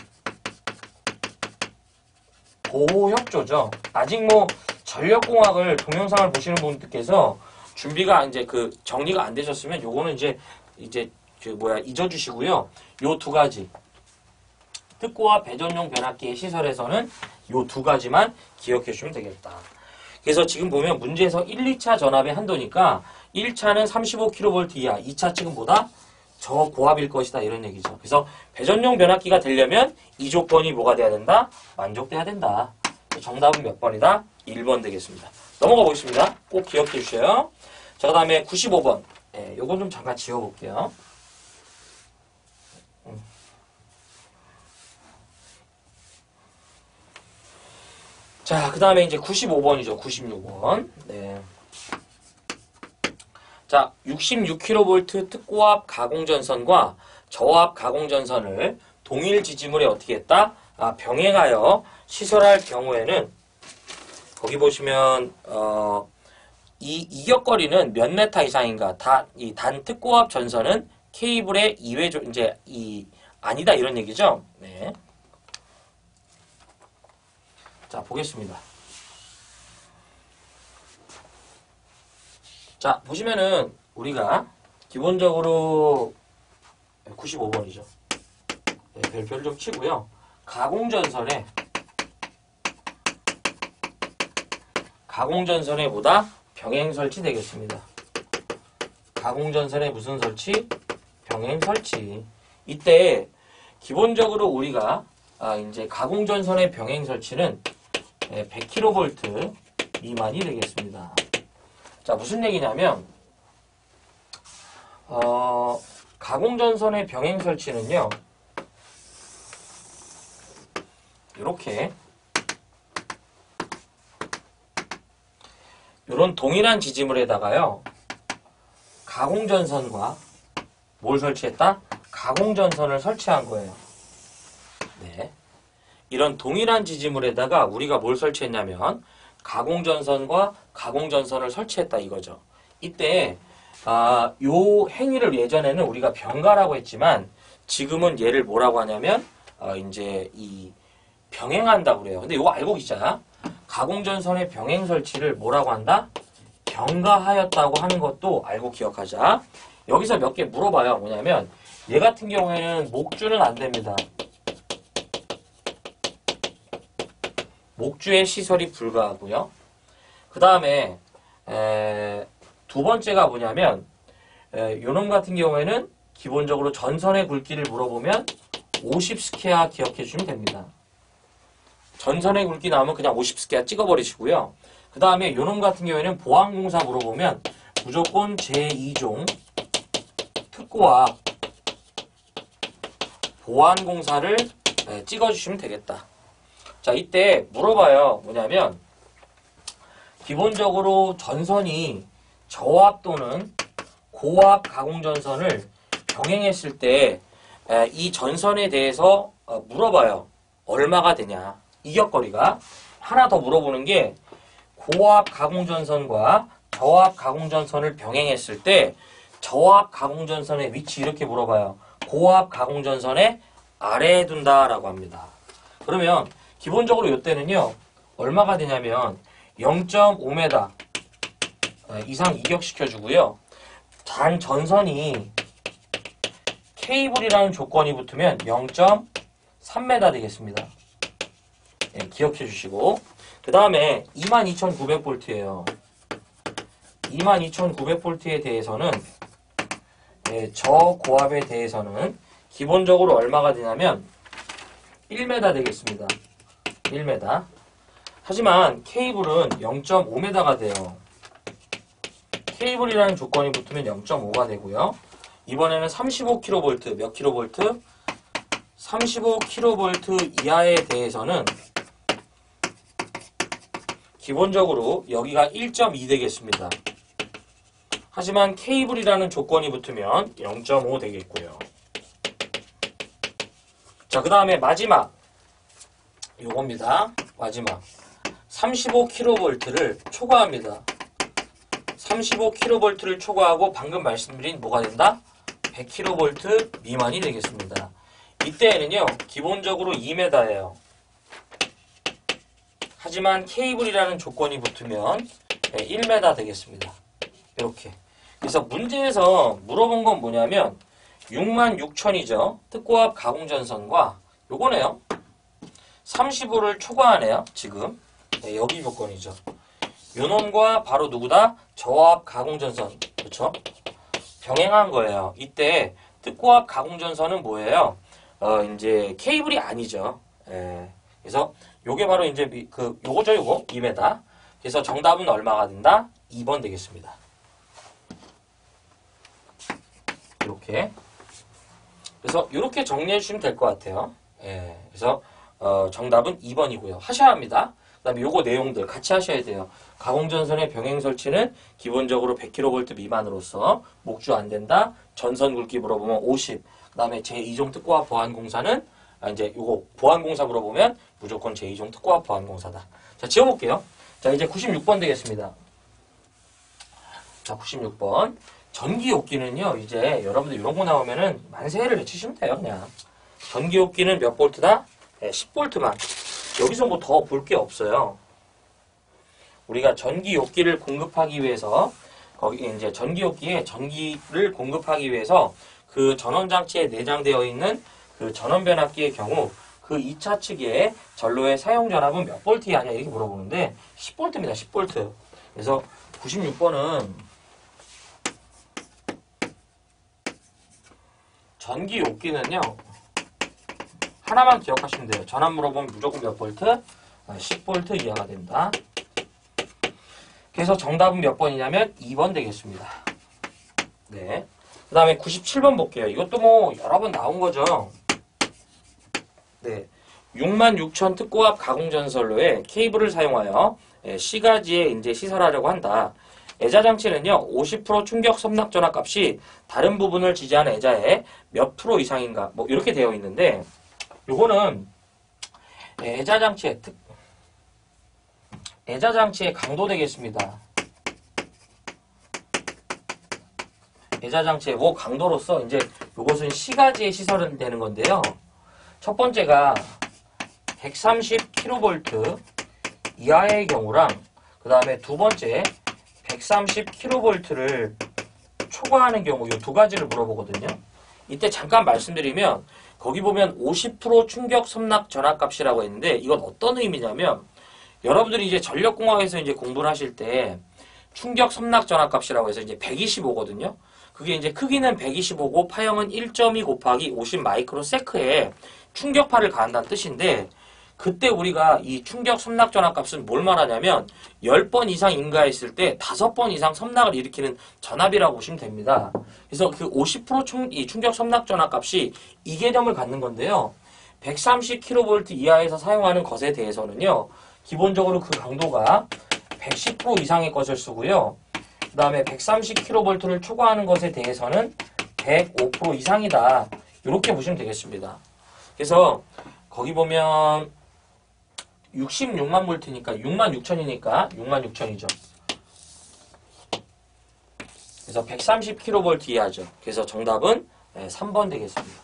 보호협조죠. 아직 뭐 전력공학을 동영상을 보시는 분들께서 준비가 이제 그 정리가 안 되셨으면 요거는 이제 잊어주시고요. 요 두 가지. 특고압 배전용 변압기의 시설에서는 요 두 가지만 기억해 주시면 되겠다. 그래서 지금 보면 문제에서 1, 2차 전압의 한도니까 1차는 35kV 이하, 2차 측은 보다 저고압일 것이다 이런 얘기죠. 그래서 배전용 변압기가 되려면 이 조건이 뭐가 돼야 된다? 만족돼야 된다. 정답은 몇 번이다? 1번 되겠습니다. 넘어가 보겠습니다. 꼭 기억해 주셔요. 자, 그 다음에 95번. 요건 좀 잠깐 지워볼게요. 자, 그 다음에 이제 95번이죠. 96번. 네. 자, 66kV 특고압 가공전선과 저압 가공전선을 동일 지지물에 어떻게 했다? 병행하여 시설할 경우에는 거기 보시면 이 이격거리는 몇 메타 이상인가? 이 단 특고압 전선은 케이블의 2회 이제 아니다 이런 얘기죠. 네. 자, 보겠습니다. 자, 보시면은 우리가 기본적으로 95번이죠. 네, 별표를 좀 치고요. 가공전선에 보다 병행 설치 되겠습니다. 가공전선에 무슨 설치? 병행 설치. 이때 기본적으로 우리가 이제 가공전선의 병행 설치는 100kV 미만이 되겠습니다. 자, 무슨 얘기냐면 가공전선의 병행 설치는요. 이렇게 이런 동일한 지지물에다가요. 가공전선과 뭘 설치했다? 가공전선을 설치한 거예요. 네. 이런 동일한 지지물에다가 우리가 뭘 설치했냐면 가공전선과 가공전선을 설치했다 이거죠. 이때 요 행위를 예전에는 우리가 병가라고 했지만 지금은 얘를 뭐라고 하냐면 이제 이 병행한다고 그래요. 근데 이거 알고 계시잖아. 가공전선의 병행 설치를 뭐라고 한다? 경과하였다고 하는 것도 알고 기억하자. 여기서 몇 개 물어봐요. 뭐냐면 얘 같은 경우에는 목주는 안 됩니다. 목주의 시설이 불가하고요. 그 다음에 두 번째가 뭐냐면 요놈 같은 경우에는 기본적으로 전선의 굵기를 물어보면 50스퀘어 기억해 주시면 됩니다. 전선의 굵기 나오면 그냥 50스퀘어 찍어버리시고요. 그 다음에 요놈 같은 경우에는 보안공사 물어보면 무조건 제2종 특고와 보안공사를 찍어주시면 되겠다. 자, 이때 물어봐요. 뭐냐면 기본적으로 전선이 저압 또는 고압 가공전선을 병행했을 때 이 전선에 대해서 물어봐요. 얼마가 되냐. 이격거리가. 하나 더 물어보는 게 고압 가공전선과 저압 가공전선을 병행했을 때 저압 가공전선의 위치 이렇게 물어봐요. 고압 가공전선의 아래에 둔다라고 합니다. 그러면 기본적으로 이때는요. 얼마가 되냐면 0.5m 이상 이격시켜주고요. 단 전선이 케이블이라는 조건이 붙으면 0.3m 되겠습니다. 네, 기억해 주시고 그 다음에 22,900V예요. 22,900V에 대해서는 저고압에 대해서는 기본적으로 얼마가 되냐면 1m 되겠습니다. 1m. 하지만 케이블은 0.5m가 돼요. 케이블이라는 조건이 붙으면 0.5가 되고요. 이번에는 35kV, 몇 kV? 35kV 이하에 대해서는 기본적으로 여기가 1.2 되겠습니다. 하지만 케이블이라는 조건이 붙으면 0.5 되겠고요. 자, 그 다음에 마지막 요겁니다. 마지막 35kV를 초과합니다. 35kV를 초과하고 방금 말씀드린 뭐가 된다? 100kV 미만이 되겠습니다. 이때에는요. 기본적으로 2m예요. 하지만 케이블이라는 조건이 붙으면 1m 되겠습니다. 이렇게. 그래서 문제에서 물어본 건 뭐냐면 66,000이죠. 특고압 가공전선과 요거네요. 35를 초과하네요. 지금. 네, 여기 조건이죠. 요놈과 바로 누구다? 저압 가공전선. 그렇죠? 병행한 거예요. 이때 특고압 가공전선은 뭐예요? 이제 케이블이 아니죠. 그래서 요게 바로 이제 요거죠, 요거 2m. 그래서 정답은 얼마가 된다? 2번 되겠습니다. 이렇게. 그래서 이렇게 정리해 주시면 될 것 같아요. 그래서 정답은 2번이고요. 하셔야 합니다. 그 다음에 요거 내용들 같이 하셔야 돼요. 가공전선의 병행 설치는 기본적으로 100kV 미만으로서 목주 안 된다. 전선 굵기 물어보면 50. 그 다음에 제2종 특고압 보안공사는 이제 요거 보안공사 물어보면 무조건 제2종 특고압 보안공사다. 자, 지워볼게요. 자, 이제 96번 되겠습니다. 자, 96번. 전기욕기는요, 이제 여러분들 이런 거 나오면은 만세를 외치시면 돼요, 그냥. 전기욕기는 몇 볼트다? 10볼트만. 여기서 뭐 더 볼 게 없어요. 우리가 전기욕기를 공급하기 위해서, 거기 이제 전기욕기에 전기를 공급하기 위해서 그 전원장치에 내장되어 있는 그 전원변압기의 경우 그 2차 측의 전로의 사용전압은 몇 볼트이 아니야? 이렇게 물어보는데 10볼트입니다. 10볼트. 그래서 96번은 전기욕기는요. 하나만 기억하시면 돼요. 전압 물어보면 무조건 몇 볼트? 10볼트 이하가 된다. 그래서 정답은 몇 번이냐면 2번 되겠습니다. 네. 그 다음에 97번 볼게요. 이것도 뭐 여러 번 나온 거죠. 네. 66,000 특고압 가공전선로에 케이블을 사용하여 C가지에 이제 시설하려고 한다. 애자장치는요, 50% 충격 섬납 전압 값이 다른 부분을 지지하는 애자의 몇 프로 이상인가, 뭐, 이렇게 되어 있는데, 요거는 애자장치의 강도 되겠습니다. 애자장치의 강도로서 이제 요것은 C가지에 시설은 되는 건데요. 첫 번째가 130kV 이하의 경우랑 그 다음에 두 번째 130kV를 초과하는 경우 이 두 가지를 물어보거든요. 이때 잠깐 말씀드리면 거기 보면 50% 충격 섬납 전압값이라고 했는데 이건 어떤 의미냐면 여러분들이 이제 전력공학에서 이제 공부를 하실 때 충격 섬납 전압값이라고 해서 이제 125거든요. 그게 이제 크기는 125고 파형은 1.2 곱하기 50 마이크로세크에 충격파를 가한다는 뜻인데 그때 우리가 이 충격 섬낙 전압값은 뭘 말하냐면 10번 이상 인가했을 때 5번 이상 섬낙을 일으키는 전압이라고 보시면 됩니다. 그래서 그 50% 이 충격 섬낙 전압값이 이 개념을 갖는 건데요. 130kV 이하에서 사용하는 것에 대해서는요. 기본적으로 그 강도가 110% 이상의 것을 쓰고요. 그 다음에 130kV를 초과하는 것에 대해서는 105% 이상이다. 이렇게 보시면 되겠습니다. 그래서 거기 보면 66만 볼트니까 66,000이니까 66,000이죠. 그래서 130kV 이하죠. 그래서 정답은 3번 되겠습니다.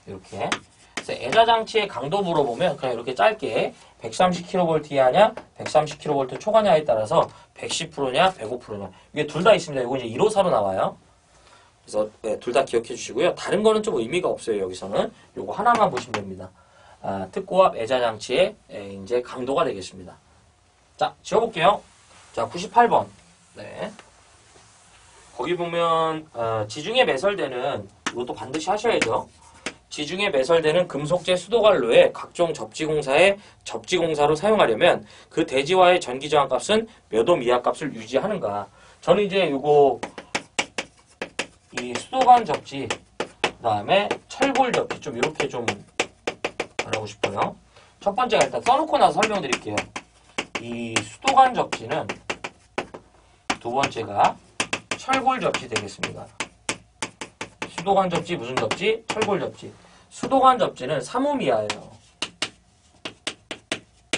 이렇게. 그래서 애자장치의 강도 물어보면 그냥 이렇게 짧게 130kV 이하냐 130kV 초과냐에 따라서 110%냐 105%냐 이게 둘 다 있습니다. 이거 이제 154로 나와요. 그래서 둘 다 기억해 주시고요. 다른 거는 좀 의미가 없어요. 여기서는 요거 하나만 보시면 됩니다. 특고압 애자장치의 이제 강도가 되겠습니다. 자, 지워볼게요. 자, 98번. 네. 거기 보면 지중해 매설대는 이것도 반드시 하셔야죠. 지중해 매설대는 금속재 수도관로에 각종 접지공사에 접지공사로 사용하려면 그 대지와의 전기저항값은 몇 옴 이하 값을 유지하는가. 저는 이제 요거 이 수도관 접지 그 다음에 철골 접지 좀 이렇게 좀 말하고 싶어요. 첫 번째가 일단 써놓고 나서 설명드릴게요. 이 수도관 접지는 두 번째가 철골 접지 되겠습니다. 수도관 접지 무슨 접지? 철골 접지. 수도관 접지는 3옴 이하예요.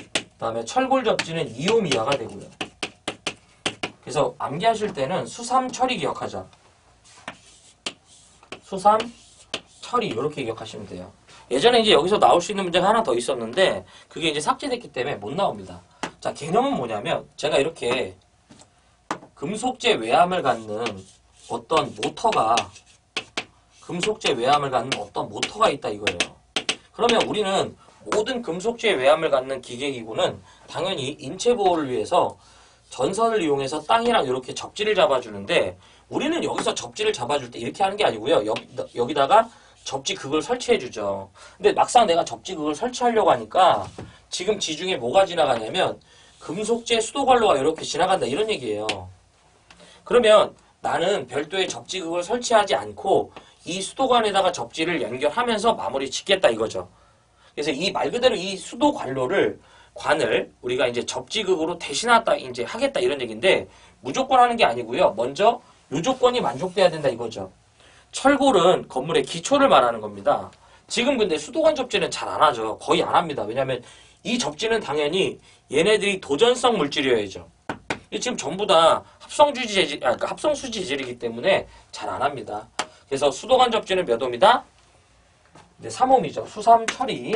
그 다음에 철골 접지는 2옴 이하가 되고요. 그래서 암기하실 때는 수삼 철이 기억하자. 수삼 철이 이렇게 기억하시면 돼요. 예전에 이제 여기서 나올 수 있는 문제가 하나 더 있었는데 그게 이제 삭제됐기 때문에 못 나옵니다. 자, 개념은 뭐냐면 제가 이렇게 금속재 외암을 갖는 어떤 모터가 있다 이거예요. 그러면 우리는 모든 금속재 외암을 갖는 기계기구는 당연히 인체 보호를 위해서 전선을 이용해서 땅이랑 이렇게 접지를 잡아주는데 우리는 여기서 접지를 잡아줄 때 이렇게 하는 게 아니고요. 여기다가 접지극을 설치해주죠. 근데 막상 내가 접지극을 설치하려고 하니까 지금 지중해 뭐가 지나가냐면 금속재 수도관로가 이렇게 지나간다 이런 얘기예요. 그러면 나는 별도의 접지극을 설치하지 않고 이 수도관에다가 접지를 연결하면서 마무리 짓겠다 이거죠. 그래서 이 말 그대로 이 관을 우리가 이제 접지극으로 대신하다 이제 하겠다 이런 얘기인데 무조건 하는 게 아니고요. 먼저 요 조건이 만족돼야 된다 이거죠. 철골은 건물의 기초를 말하는 겁니다. 지금 근데 수도관 접지는 잘 안 하죠. 거의 안 합니다. 왜냐하면 이 접지는 당연히 얘네들이 도전성 물질이어야죠. 지금 전부 다 합성수지 재질이기 때문에 잘 안 합니다. 그래서 수도관 접지는 몇 옴이다? 네, 3옴이죠. 수삼 철이.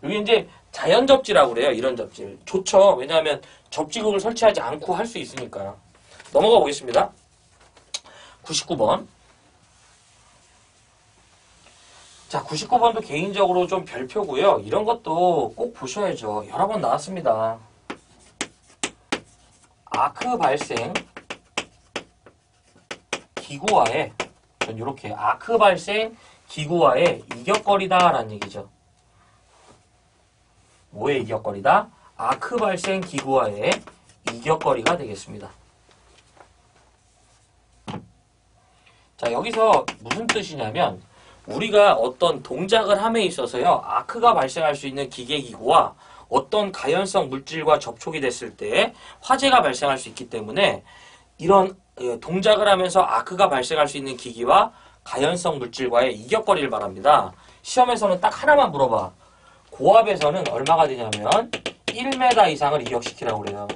여기 이제 자연 접지라고 그래요. 이런 접지를. 좋죠. 왜냐하면 접지극을 설치하지 않고 할 수 있으니까. 넘어가 보겠습니다. 99번. 자, 99번도 개인적으로 좀 별표고요. 이런 것도 꼭 보셔야죠. 여러 번 나왔습니다. 아크 발생 기구와의 전 이렇게 아크 발생 기구와의 이격거리다라는 얘기죠. 뭐의 이격거리다? 아크 발생 기구와의 이격거리가 되겠습니다. 자, 여기서 무슨 뜻이냐면 우리가 어떤 동작을 함에 있어서요. 아크가 발생할 수 있는 기계기구와 어떤 가연성 물질과 접촉이 됐을 때 화재가 발생할 수 있기 때문에 이런 동작을 하면서 아크가 발생할 수 있는 기기와 가연성 물질과의 이격거리를 말합니다. 시험에서는 딱 하나만 물어봐. 고압에서는 얼마가 되냐면 1m 이상을 이격시키라고 그래요.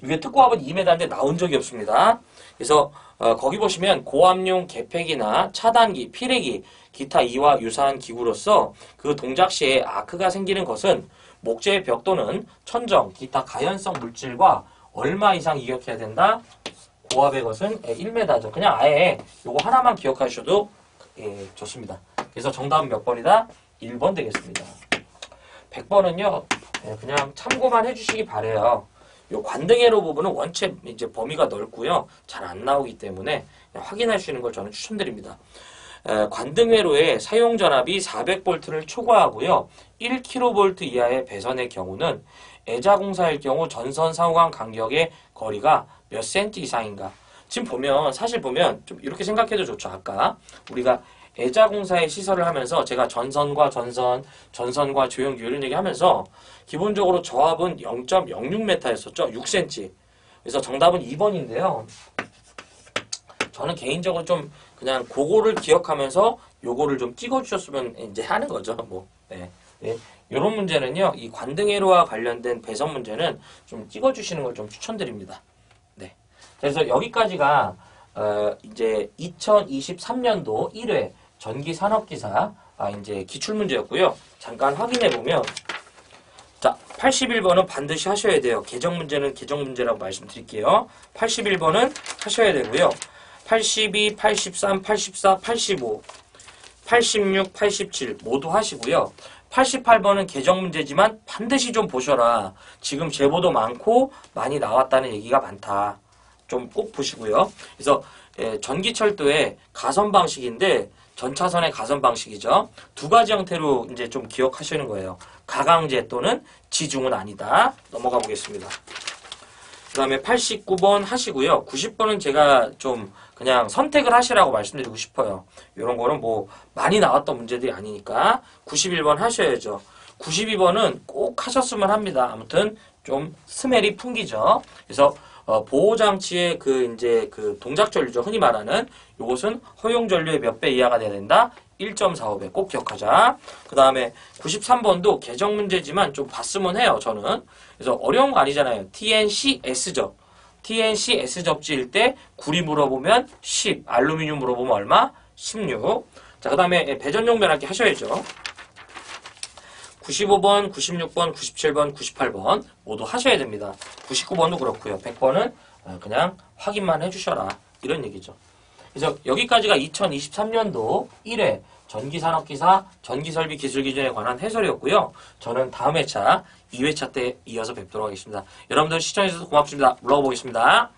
이게 특고압은 2m인데 나온 적이 없습니다. 그래서 거기 보시면 고압용 개폐기나 차단기, 피레기, 기타 이와 유사한 기구로서 그 동작 시에 아크가 생기는 것은 목재의 벽 또는 천정, 기타 가연성 물질과 얼마 이상 이격해야 된다? 고압의 것은 1m죠. 그냥 아예 요거 하나만 기억하셔도 좋습니다. 그래서 정답은 몇 번이다? 1번 되겠습니다. 100번은요, 그냥 참고만 해주시기 바래요. 요 관등회로 부분은 원체 이제 범위가 넓고요. 잘 안 나오기 때문에 확인하시는 걸 저는 추천드립니다. 관등회로의 사용 전압이 400V를 초과하고요. 1kV 이하의 배선의 경우는 애자공사일 경우 전선 상호간 간격의 거리가 몇 cm 이상인가. 지금 보면 사실 보면 좀 이렇게 생각해도 좋죠. 아까 우리가 애자공사의 시설을 하면서 제가 전선과 전선, 전선과 조형기 이런 얘기 하면서 기본적으로 저압은 0.06m였었죠. 6cm. 그래서 정답은 2번인데요. 저는 개인적으로 좀 그냥 그거를 기억하면서 요거를 좀 찍어주셨으면 이제 하는 거죠. 뭐, 네. 이런 문제는요, 이 관등회로와 관련된 배선 문제는 좀 찍어주시는 걸 좀 추천드립니다. 네. 그래서 여기까지가 이제 2023년도 1회 전기산업기사 이제 기출문제였고요. 잠깐 확인해 보면, 자, 81번은 반드시 하셔야 돼요. 개정 문제는 개정 문제라고 말씀드릴게요. 81번은 하셔야 되고요. 82, 83, 84, 85, 86, 87 모두 하시고요. 88번은 개정 문제지만 반드시 좀 보셔라. 지금 제보도 많고 많이 나왔다는 얘기가 많다. 좀 꼭 보시고요. 그래서 전기철도의 가선 방식인데 전차선의 가선 방식이죠. 두 가지 형태로 이제 좀 기억하시는 거예요. 가강제 또는 지중은 아니다. 넘어가 보겠습니다. 그 다음에 89번 하시고요. 90번은 제가 좀 그냥 선택을 하시라고 말씀드리고 싶어요. 이런 거는 뭐 많이 나왔던 문제들이 아니니까 91번 하셔야죠. 92번은 꼭 하셨으면 합니다. 아무튼 좀 스멜이 풍기죠. 그래서 보호장치의 이제 동작 전류죠. 흔히 말하는 요것은 허용 전류의 몇 배 이하가 돼야 된다. 1.45배 꼭 기억하자. 그 다음에 93번도 개정 문제지만 좀 봤으면 해요. 저는. 그래서 어려운 거 아니잖아요. TNCS접. TNCS접지일 때 구리 물어보면 10, 알루미늄 물어보면 얼마? 16. 자, 그 다음에 배전용 변압기 하셔야죠. 95번, 96번, 97번, 98번 모두 하셔야 됩니다. 99번도 그렇고요. 100번은 그냥 확인만 해주셔라. 이런 얘기죠. 그래서 여기까지가 2023년도 1회 전기산업기사 전기설비 기술기준에 관한 해설이었고요. 저는 다음 회차 2회차 때 이어서 뵙도록 하겠습니다. 여러분들 시청해주셔서 고맙습니다. 물러가 보겠습니다.